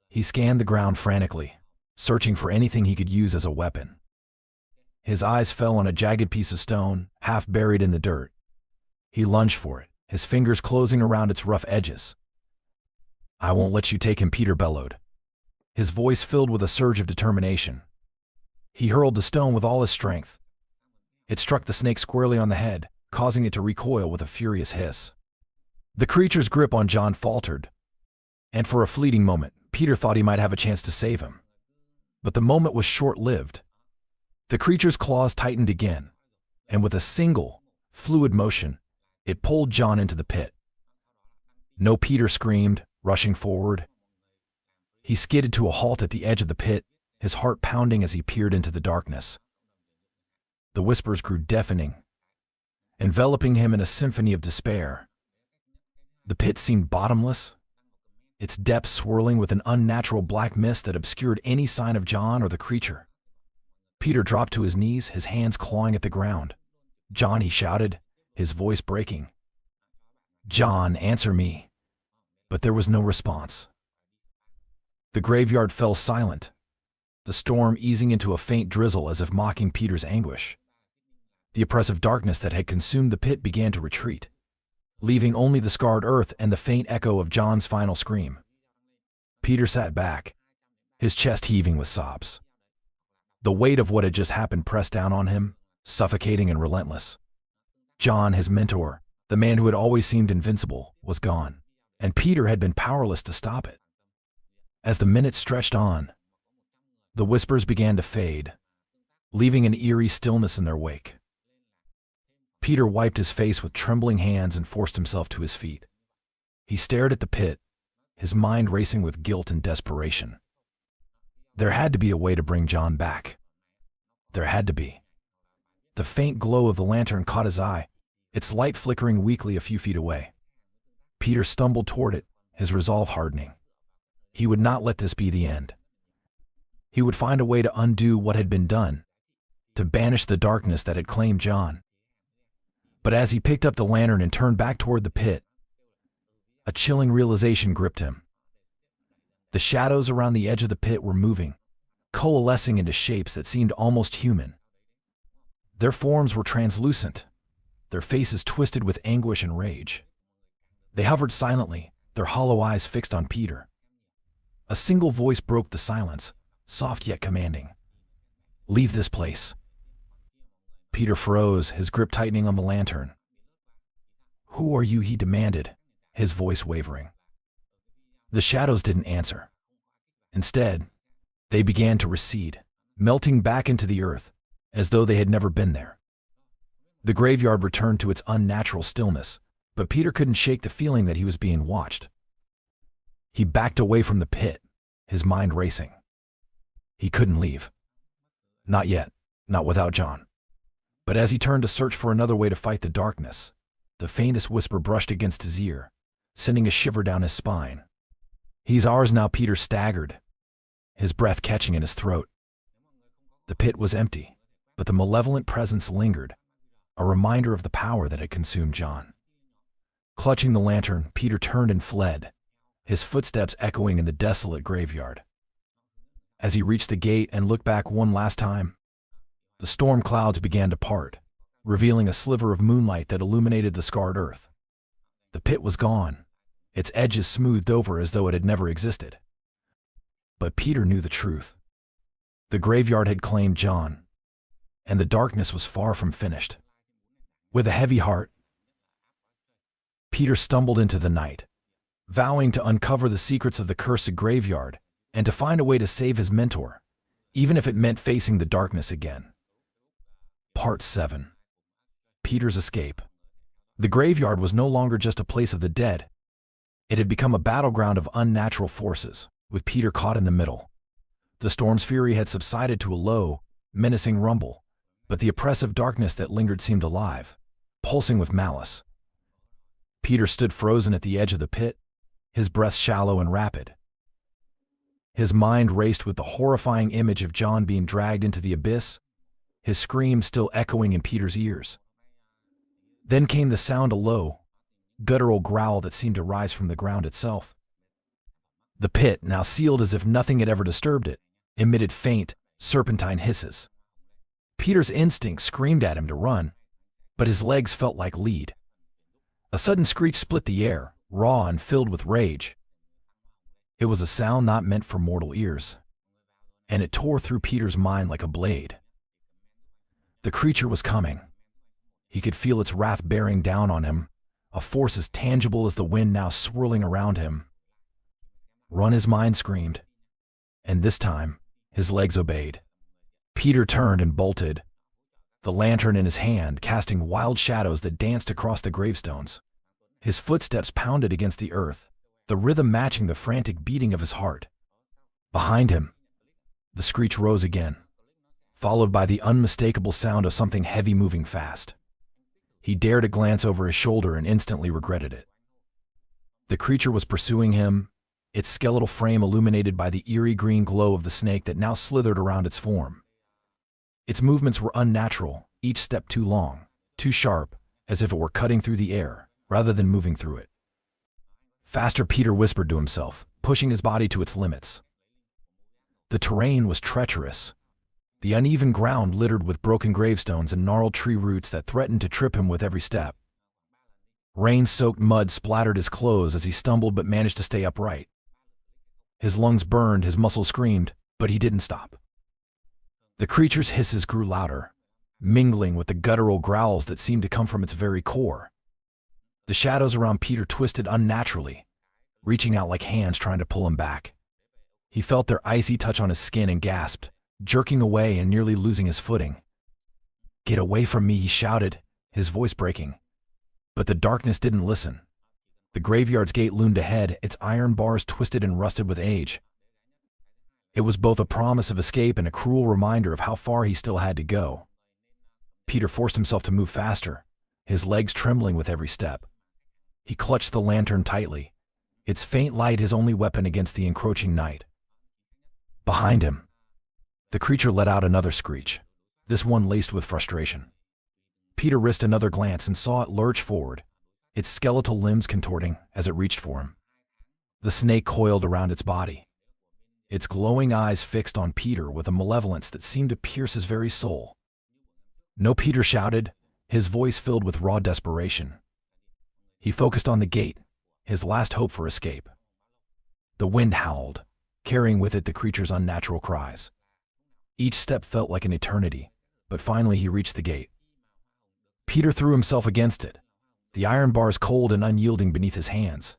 He scanned the ground frantically, searching for anything he could use as a weapon. His eyes fell on a jagged piece of stone, half buried in the dirt. He lunged for it, his fingers closing around its rough edges. "I won't let you take him," Peter bellowed, his voice filled with a surge of determination. He hurled the stone with all his strength. It struck the snake squarely on the head, causing it to recoil with a furious hiss. The creature's grip on John faltered, and for a fleeting moment, Peter thought he might have a chance to save him. But the moment was short-lived. The creature's claws tightened again, and with a single, fluid motion, it pulled John into the pit. "No!" Peter screamed, rushing forward. He skidded to a halt at the edge of the pit, his heart pounding as he peered into the darkness. The whispers grew deafening, enveloping him in a symphony of despair. The pit seemed bottomless, its depths swirling with an unnatural black mist that obscured any sign of John or the creature. Peter dropped to his knees, his hands clawing at the ground. "John!" he shouted, his voice breaking. "John, answer me!" But there was no response. The graveyard fell silent, the storm easing into a faint drizzle as if mocking Peter's anguish. The oppressive darkness that had consumed the pit began to retreat, leaving only the scarred earth and the faint echo of John's final scream. Peter sat back, his chest heaving with sobs. The weight of what had just happened pressed down on him, suffocating and relentless. John, his mentor, the man who had always seemed invincible, was gone, and Peter had been powerless to stop it. As the minutes stretched on, the whispers began to fade, leaving an eerie stillness in their wake. Peter wiped his face with trembling hands and forced himself to his feet. He stared at the pit, his mind racing with guilt and desperation. There had to be a way to bring John back. There had to be. The faint glow of the lantern caught his eye, its light flickering weakly a few feet away. Peter stumbled toward it, his resolve hardening. He would not let this be the end. He would find a way to undo what had been done, to banish the darkness that had claimed John. But as he picked up the lantern and turned back toward the pit, a chilling realization gripped him. The shadows around the edge of the pit were moving, coalescing into shapes that seemed almost human. Their forms were translucent, their faces twisted with anguish and rage. They hovered silently, their hollow eyes fixed on Peter. A single voice broke the silence, soft yet commanding. "Leave this place." Peter froze, his grip tightening on the lantern. "Who are you?" he demanded, his voice wavering. The shadows didn't answer. Instead, they began to recede, melting back into the earth, as though they had never been there. The graveyard returned to its unnatural stillness, but Peter couldn't shake the feeling that he was being watched. He backed away from the pit, his mind racing. He couldn't leave. Not yet, not without John. But as he turned to search for another way to fight the darkness, the faintest whisper brushed against his ear, sending a shiver down his spine. "He's ours now," Peter staggered, his breath catching in his throat. The pit was empty, but the malevolent presence lingered, a reminder of the power that had consumed John. Clutching the lantern, Peter turned and fled, his footsteps echoing in the desolate graveyard. As he reached the gate and looked back one last time, the storm clouds began to part, revealing a sliver of moonlight that illuminated the scarred earth. The pit was gone, its edges smoothed over as though it had never existed. But Peter knew the truth. The graveyard had claimed John, and the darkness was far from finished. With a heavy heart, Peter stumbled into the night, vowing to uncover the secrets of the cursed graveyard and to find a way to save his mentor, even if it meant facing the darkness again. Part 7. Peter's escape. The graveyard was no longer just a place of the dead. It had become a battleground of unnatural forces, with Peter caught in the middle. The storm's fury had subsided to a low, menacing rumble, but the oppressive darkness that lingered seemed alive, pulsing with malice. Peter stood frozen at the edge of the pit, his breath shallow and rapid. His mind raced with the horrifying image of John being dragged into the abyss, his scream still echoing in Peter's ears. Then came the sound, a low, guttural growl that seemed to rise from the ground itself. The pit, now sealed as if nothing had ever disturbed it, emitted faint, serpentine hisses. Peter's instinct screamed at him to run, but his legs felt like lead. A sudden screech split the air, raw and filled with rage. It was a sound not meant for mortal ears, and it tore through Peter's mind like a blade. The creature was coming. He could feel its wrath bearing down on him, a force as tangible as the wind now swirling around him. "Run," his mind screamed, and this time, his legs obeyed. Peter turned and bolted, the lantern in his hand casting wild shadows that danced across the gravestones. His footsteps pounded against the earth, the rhythm matching the frantic beating of his heart. Behind him, the screech rose again, followed by the unmistakable sound of something heavy moving fast. He dared to glance over his shoulder and instantly regretted it. The creature was pursuing him, its skeletal frame illuminated by the eerie green glow of the snake that now slithered around its form. Its movements were unnatural, each step too long, too sharp, as if it were cutting through the air, rather than moving through it. Faster, Peter whispered to himself, pushing his body to its limits. The terrain was treacherous, the uneven ground littered with broken gravestones and gnarled tree roots that threatened to trip him with every step. Rain-soaked mud splattered his clothes as he stumbled but managed to stay upright. His lungs burned, his muscles screamed, but he didn't stop. The creature's hisses grew louder, mingling with the guttural growls that seemed to come from its very core. The shadows around Peter twisted unnaturally, reaching out like hands trying to pull him back. He felt their icy touch on his skin and gasped, jerking away and nearly losing his footing. "Get away from me," he shouted, his voice breaking. But the darkness didn't listen. The graveyard's gate loomed ahead, its iron bars twisted and rusted with age. It was both a promise of escape and a cruel reminder of how far he still had to go. Peter forced himself to move faster, his legs trembling with every step. He clutched the lantern tightly, its faint light his only weapon against the encroaching night. Behind him, the creature let out another screech, this one laced with frustration. Peter risked another glance and saw it lurch forward, its skeletal limbs contorting as it reached for him. The snake coiled around its body, its glowing eyes fixed on Peter with a malevolence that seemed to pierce his very soul. "No," Peter shouted, his voice filled with raw desperation. He focused on the gate, his last hope for escape. The wind howled, carrying with it the creature's unnatural cries. Each step felt like an eternity, but finally he reached the gate. Peter threw himself against it, the iron bars cold and unyielding beneath his hands.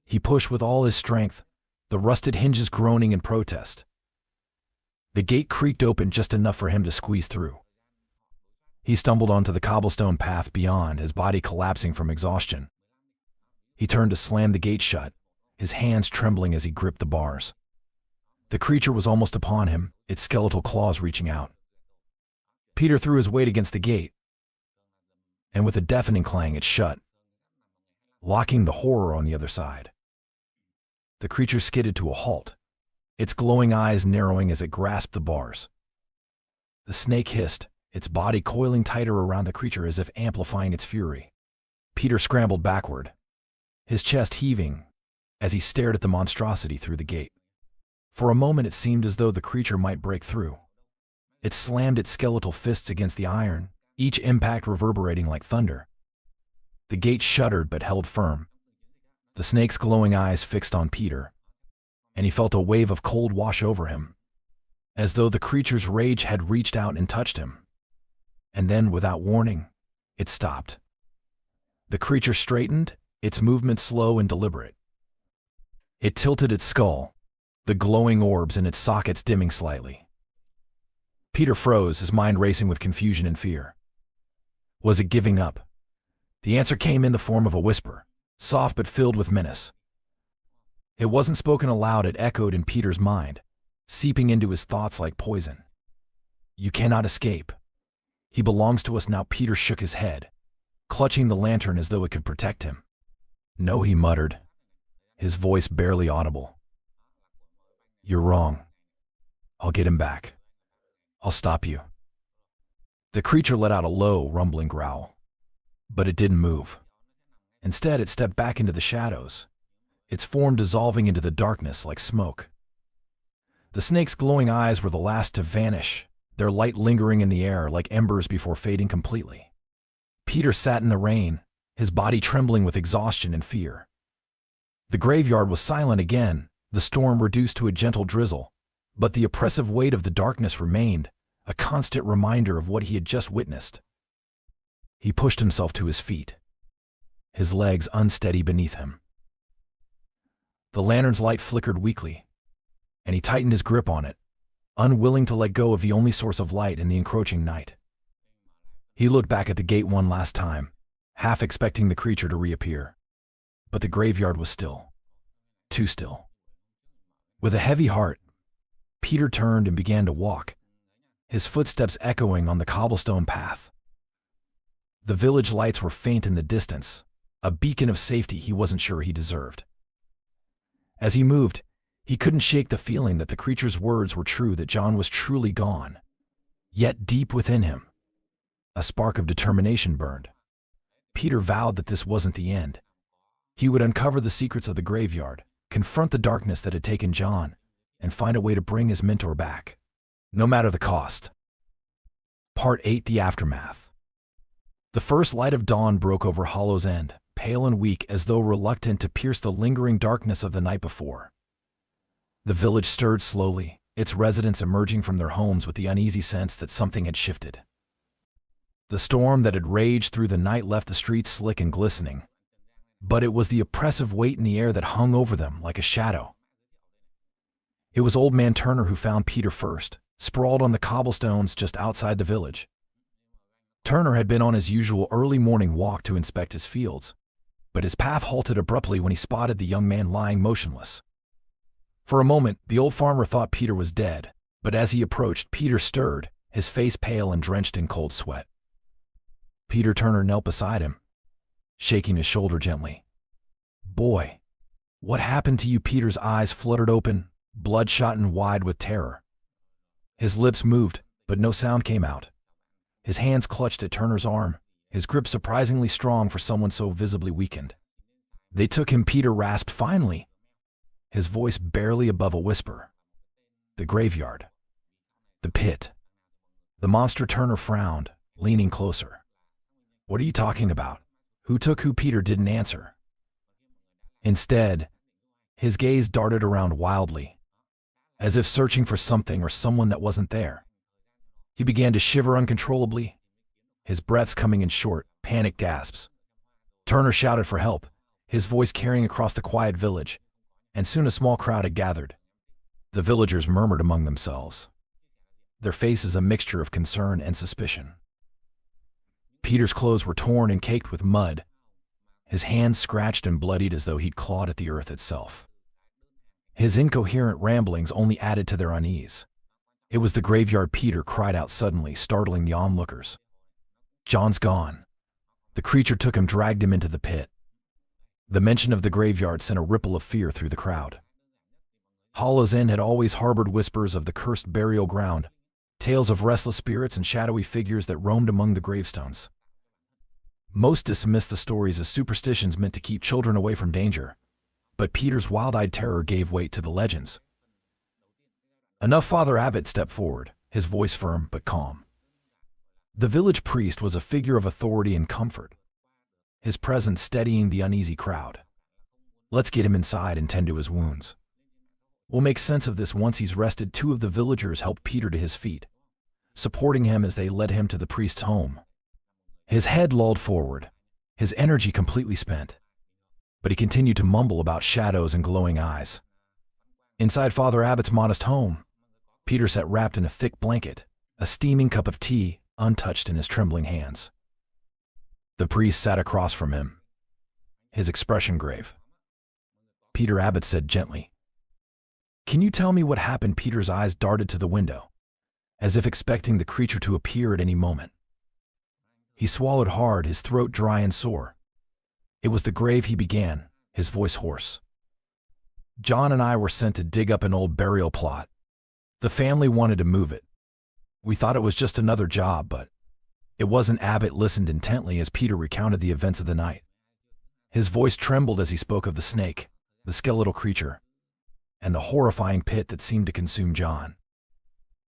He pushed with all his strength, the rusted hinges groaning in protest. The gate creaked open just enough for him to squeeze through. He stumbled onto the cobblestone path beyond, his body collapsing from exhaustion. He turned to slam the gate shut, his hands trembling as he gripped the bars. The creature was almost upon him, its skeletal claws reaching out. Peter threw his weight against the gate, and with a deafening clang it shut, locking the horror on the other side. The creature skidded to a halt, its glowing eyes narrowing as it grasped the bars. The snake hissed, its body coiling tighter around the creature as if amplifying its fury. Peter scrambled backward, his chest heaving as he stared at the monstrosity through the gate. For a moment it seemed as though the creature might break through. It slammed its skeletal fists against the iron, each impact reverberating like thunder. The gate shuddered but held firm, the snake's glowing eyes fixed on Peter, and he felt a wave of cold wash over him, as though the creature's rage had reached out and touched him. And then, without warning, it stopped. The creature straightened, its movement slow and deliberate. It tilted its skull, the glowing orbs in its sockets dimming slightly. Peter froze, his mind racing with confusion and fear. Was it giving up? The answer came in the form of a whisper, soft but filled with menace. It wasn't spoken aloud, it echoed in Peter's mind, seeping into his thoughts like poison. "You cannot escape. He belongs to us now." Peter shook his head, clutching the lantern as though it could protect him. "No," he muttered, his voice barely audible. "You're wrong. I'll get him back. I'll stop you." The creature let out a low, rumbling growl, but it didn't move. Instead, it stepped back into the shadows, its form dissolving into the darkness like smoke. The snake's glowing eyes were the last to vanish, their light lingering in the air like embers before fading completely. Peter sat in the rain, his body trembling with exhaustion and fear. The graveyard was silent again, the storm reduced to a gentle drizzle, but the oppressive weight of the darkness remained, a constant reminder of what he had just witnessed. He pushed himself to his feet, his legs unsteady beneath him. The lantern's light flickered weakly, and he tightened his grip on it, unwilling to let go of the only source of light in the encroaching night. He looked back at the gate one last time, half expecting the creature to reappear. But the graveyard was still. Too still. With a heavy heart, Peter turned and began to walk, his footsteps echoing on the cobblestone path. The village lights were faint in the distance, a beacon of safety he wasn't sure he deserved. As he moved, he couldn't shake the feeling that the creature's words were true, that John was truly gone. Yet deep within him, a spark of determination burned. Peter vowed that this wasn't the end. He would uncover the secrets of the graveyard, confront the darkness that had taken John, and find a way to bring his mentor back, no matter the cost. Part 8: The Aftermath. The first light of dawn broke over Hollow's End, pale and weak as though reluctant to pierce the lingering darkness of the night before. The village stirred slowly, its residents emerging from their homes with the uneasy sense that something had shifted. The storm that had raged through the night left the streets slick and glistening, but it was the oppressive weight in the air that hung over them like a shadow. It was Old Man Turner who found Peter first, sprawled on the cobblestones just outside the village. Turner had been on his usual early morning walk to inspect his fields, but his path halted abruptly when he spotted the young man lying motionless. For a moment, the old farmer thought Peter was dead, but as he approached, Peter stirred, his face pale and drenched in cold sweat. Peter Turner knelt beside him, shaking his shoulder gently. "Boy, what happened to you?" Peter's eyes fluttered open, bloodshot and wide with terror. His lips moved, but no sound came out. His hands clutched at Turner's arm, his grip surprisingly strong for someone so visibly weakened. "They took him," Peter rasped finally, his voice barely above a whisper. "The graveyard. The pit." The monster. Turner frowned, leaning closer. "What are you talking about? Who took who?" Peter didn't answer. Instead, his gaze darted around wildly, as if searching for something or someone that wasn't there. He began to shiver uncontrollably, his breaths coming in short, panicked gasps. Turner shouted for help, his voice carrying across the quiet village, and soon a small crowd had gathered. The villagers murmured among themselves, their faces a mixture of concern and suspicion. Peter's clothes were torn and caked with mud, his hands scratched and bloodied as though he'd clawed at the earth itself. His incoherent ramblings only added to their unease. It was the graveyard. Peter cried out suddenly, startling the onlookers. "John's gone. The creature took him, dragged him into the pit." The mention of the graveyard sent a ripple of fear through the crowd. Hollow's End had always harbored whispers of the cursed burial ground, tales of restless spirits and shadowy figures that roamed among the gravestones. Most dismissed the stories as superstitions meant to keep children away from danger, but Peter's wild-eyed terror gave weight to the legends. "Enough." Father Abbot stepped forward, his voice firm but calm. The village priest was a figure of authority and comfort, his presence steadying the uneasy crowd. "Let's get him inside and tend to his wounds. We'll make sense of this once he's rested." Two of the villagers helped Peter to his feet, supporting him as they led him to the priest's home. His head lolled forward, his energy completely spent, but he continued to mumble about shadows and glowing eyes. Inside Father Abbot's modest home, Peter sat wrapped in a thick blanket, a steaming cup of tea untouched in his trembling hands. The priest sat across from him, his expression grave. Peter Abbot said gently, "Can you tell me what happened?" Peter's eyes darted to the window, as if expecting the creature to appear at any moment. He swallowed hard, his throat dry and sore. "It was the grave," he began, his voice hoarse. "John and I were sent to dig up an old burial plot. The family wanted to move it. We thought it was just another job, but it wasn't." Abbott listened intently as Peter recounted the events of the night. His voice trembled as he spoke of the snake, the skeletal creature, and the horrifying pit that seemed to consume John.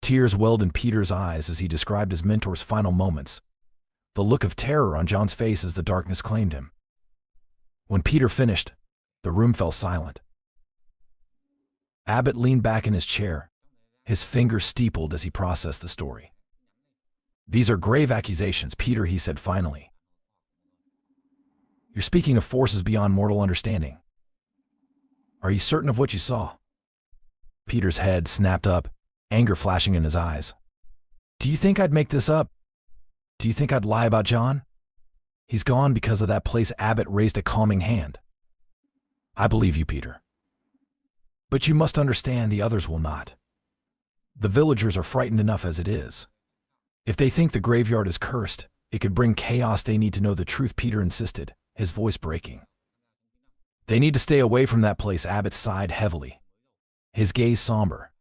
Tears welled in Peter's eyes as he described his mentor's final moments, the look of terror on John's face as the darkness claimed him. When Peter finished, the room fell silent. Abbott leaned back in his chair, his fingers steepled as he processed the story. "These are grave accusations, Peter," he said finally. "You're speaking of forces beyond mortal understanding. Are you certain of what you saw?" Peter's head snapped up, anger flashing in his eyes. "Do you think I'd make this up? Do you think I'd lie about John? He's gone because of that place." Abbott raised a calming hand. "I believe you, Peter. But you must understand the others will not. The villagers are frightened enough as it is. If they think the graveyard is cursed, it could bring chaos. They need to know the truth," Peter insisted, his voice breaking. "They need to stay away from that place." Abbott sighed heavily, his gaze somber.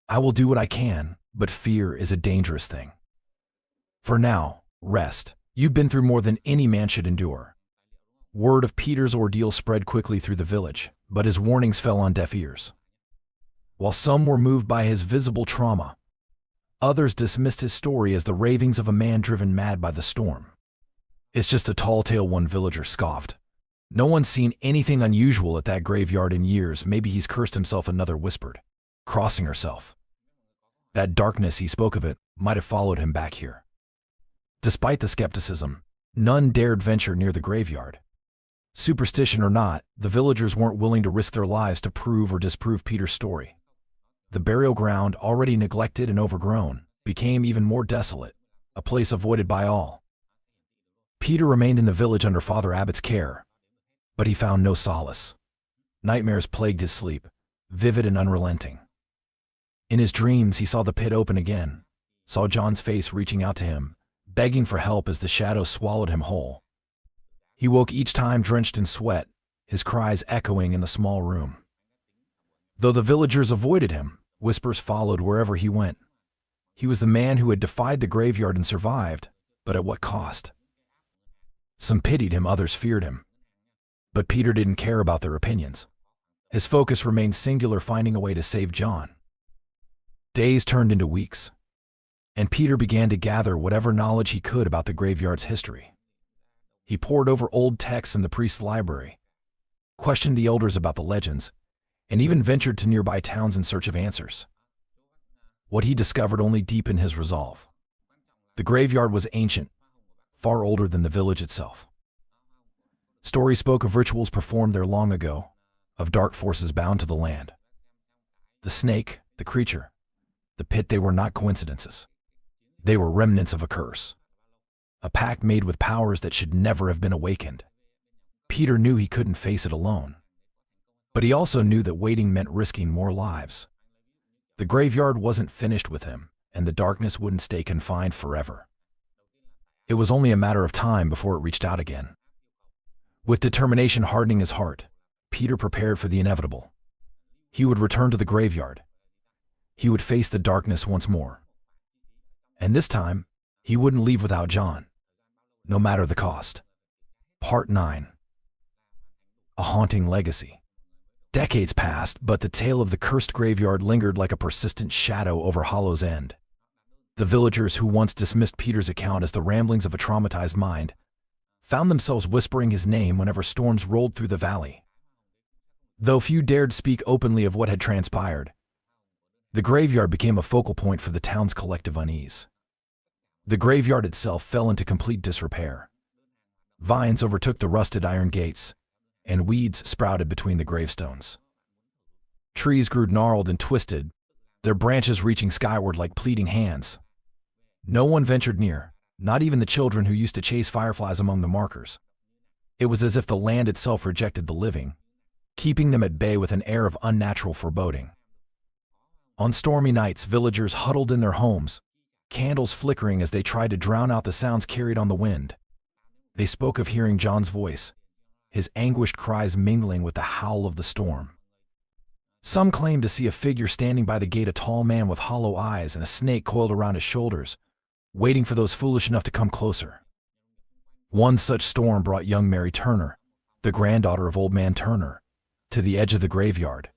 "I will do what I can, but fear is a dangerous thing. For now, rest. You've been through more than any man should endure." Word of Peter's ordeal spread quickly through the village, but his warnings fell on deaf ears. While some were moved by his visible trauma, Others dismissed his story as the ravings of a man driven mad by the storm. "It's just a tall tale," one villager scoffed. "No one's seen anything unusual at that graveyard in years. Maybe he's cursed himself," another whispered, crossing herself. That darkness, he spoke of it, might have followed him back here. Despite the skepticism, none dared venture near the graveyard. Superstition or not, the villagers weren't willing to risk their lives to prove or disprove Peter's story. The burial ground, already neglected and overgrown, became even more desolate, a place avoided by all. Peter remained in the village under Father Abbott's care, but he found no solace. Nightmares plagued his sleep, vivid and unrelenting. In his dreams, he saw the pit open again, saw John's face reaching out to him, begging for help as the shadows swallowed him whole. He woke each time drenched in sweat, his cries echoing in the small room. Though the villagers avoided him, whispers followed wherever he went. He was the man who had defied the graveyard and survived, but at what cost? Some pitied him, others feared him. But Peter didn't care about their opinions. His focus remained singular, finding a way to save John. Days turned into weeks, and Peter began to gather whatever knowledge he could about the graveyard's history. He pored over old texts in the priest's library, questioned the elders about the legends, and even ventured to nearby towns in search of answers. What he discovered only deepened his resolve. The graveyard was ancient, far older than the village itself. Stories spoke of rituals performed there long ago, of dark forces bound to the land. The snake, the creature, the pit, they were not coincidences. They were remnants of a curse, a pact made with powers that should never have been awakened. Peter knew he couldn't face it alone. But he also knew that waiting meant risking more lives. The graveyard wasn't finished with him, and the darkness wouldn't stay confined forever. It was only a matter of time before it reached out again. With determination hardening his heart, Peter prepared for the inevitable. He would return to the graveyard. He would face the darkness once more. And this time, he wouldn't leave without John, no matter the cost. Part 9. A haunting legacy. Decades passed, but the tale of the cursed graveyard lingered like a persistent shadow over Hollow's End. The villagers who once dismissed Peter's account as the ramblings of a traumatized mind found themselves whispering his name whenever storms rolled through the valley. Though few dared speak openly of what had transpired, the graveyard became a focal point for the town's collective unease. The graveyard itself fell into complete disrepair. Vines overtook the rusted iron gates, and weeds sprouted between the gravestones. Trees grew gnarled and twisted, their branches reaching skyward like pleading hands. No one ventured near, not even the children who used to chase fireflies among the markers. It was as if the land itself rejected the living, keeping them at bay with an air of unnatural foreboding. On stormy nights, villagers huddled in their homes, candles flickering as they tried to drown out the sounds carried on the wind. They spoke of hearing John's voice, his anguished cries mingling with the howl of the storm. Some claimed to see a figure standing by the gate, a tall man with hollow eyes and a snake coiled around his shoulders, waiting for those foolish enough to come closer. One such storm brought young Mary Turner, the granddaughter of Old Man Turner, to the edge of the graveyard.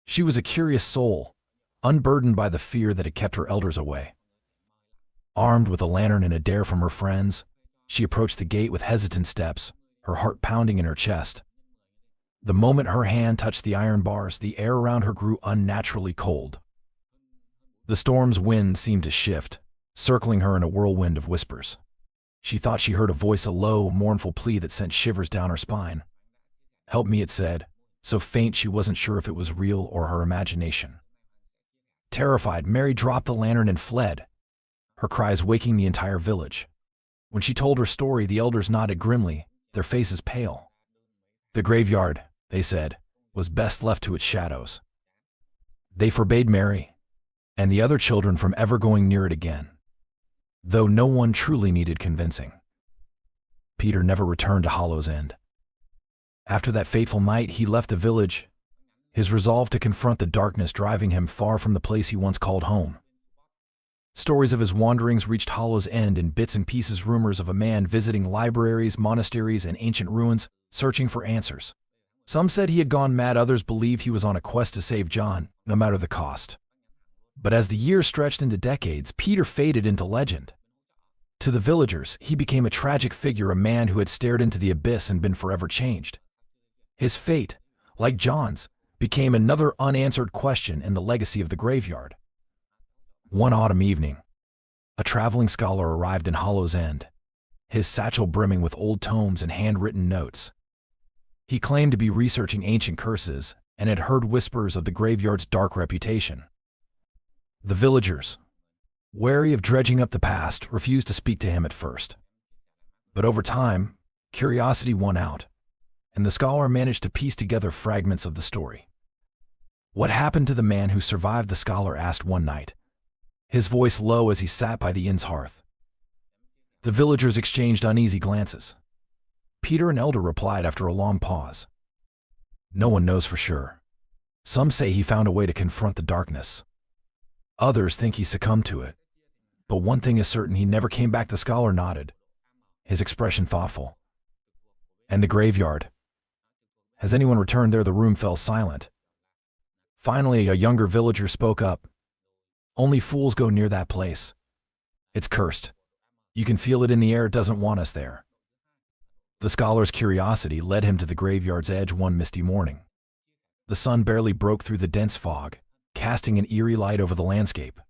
She was a curious soul, unburdened by the fear that had kept her elders away. Armed with a lantern and a dare from her friends, she approached the gate with hesitant steps, her heart pounding in her chest. The moment her hand touched the iron bars, the air around her grew unnaturally cold. The storm's wind seemed to shift, circling her in a whirlwind of whispers. She thought she heard a voice, a low, mournful plea that sent shivers down her spine. "Help me," it said, so faint she wasn't sure if it was real or her imagination. Terrified, Mary dropped the lantern and fled, her cries waking the entire village. When she told her story, the elders nodded grimly, their faces pale. The graveyard, they said, was best left to its shadows. They forbade Mary and the other children from ever going near it again, though no one truly needed convincing. Peter never returned to Hollow's End. After that fateful night, he left the village, his resolve to confront the darkness driving him far from the place he once called home. Stories of his wanderings reached Hollow's End in bits and pieces, rumors of a man visiting libraries, monasteries, and ancient ruins, searching for answers. Some said he had gone mad, others believed he was on a quest to save John, no matter the cost. But as the years stretched into decades, Peter faded into legend. To the villagers, he became a tragic figure, a man who had stared into the abyss and been forever changed. His fate, like John's, became another unanswered question in the legacy of the graveyard. One autumn evening, a traveling scholar arrived in Hollow's End, his satchel brimming with old tomes and handwritten notes. He claimed to be researching ancient curses and had heard whispers of the graveyard's dark reputation. The villagers, wary of dredging up the past, refused to speak to him at first. But over time, curiosity won out, and the scholar managed to piece together fragments of the story. "What happened to the man who survived?" the scholar asked one night, his voice low as he sat by the inn's hearth. The villagers exchanged uneasy glances. Peter, an elder, replied after a long pause, "No one knows for sure. Some say he found a way to confront the darkness. Others think he succumbed to it. But one thing is certain, he never came back." The scholar nodded, his expression thoughtful. "And the graveyard? Has anyone returned there?" The room fell silent. Finally, a younger villager spoke up. "Only fools go near that place. It's cursed. You can feel it in the air. It doesn't want us there." The scholar's curiosity led him to the graveyard's edge one misty morning. The sun barely broke through the dense fog, casting an eerie light over the landscape.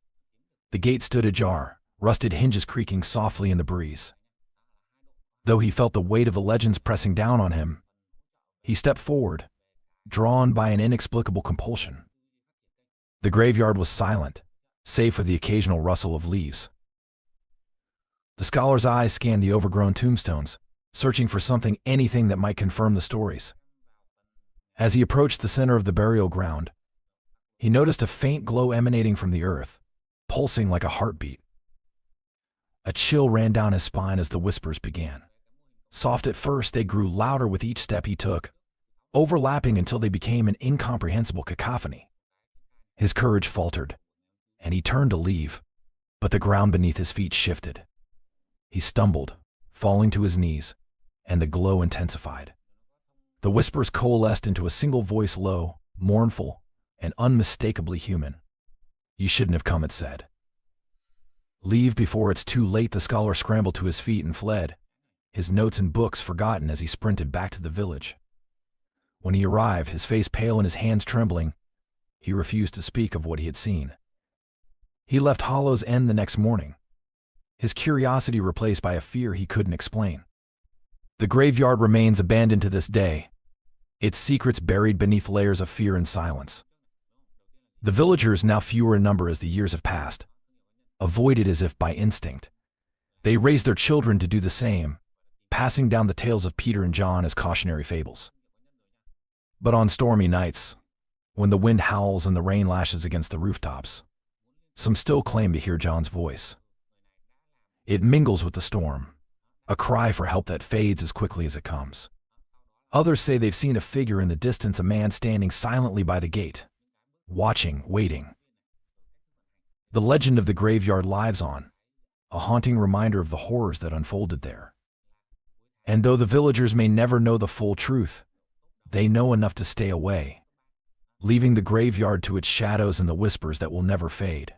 The gate stood ajar, rusted hinges creaking softly in the breeze. Though he felt the weight of the legends pressing down on him, he stepped forward, drawn by an inexplicable compulsion. The graveyard was silent, save for the occasional rustle of leaves. The scholar's eyes scanned the overgrown tombstones, searching for something, anything that might confirm the stories. As he approached the center of the burial ground, he noticed a faint glow emanating from the earth, pulsing like a heartbeat. A chill ran down his spine as the whispers began. Soft at first, they grew louder with each step he took, overlapping until they became an incomprehensible cacophony. His courage faltered, and he turned to leave, but the ground beneath his feet shifted. He stumbled, falling to his knees, and the glow intensified. The whispers coalesced into a single voice, low, mournful, and unmistakably human. "You shouldn't have come," it said. "Leave before it's too late." The scholar scrambled to his feet and fled, his notes and books forgotten as he sprinted back to the village. When he arrived, his face pale and his hands trembling, he refused to speak of what he had seen. He left Hollow's End the next morning, his curiosity replaced by a fear he couldn't explain. The graveyard remains abandoned to this day, its secrets buried beneath layers of fear and silence. The villagers, now fewer in number as the years have passed, avoid it as if by instinct. They raise their children to do the same, passing down the tales of Peter and John as cautionary fables. But on stormy nights, when the wind howls and the rain lashes against the rooftops, some still claim to hear John's voice. It mingles with the storm, a cry for help that fades as quickly as it comes. Others say they've seen a figure in the distance, a man standing silently by the gate, watching, waiting. The legend of the graveyard lives on, a haunting reminder of the horrors that unfolded there. And though the villagers may never know the full truth, they know enough to stay away, leaving the graveyard to its shadows and the whispers that will never fade.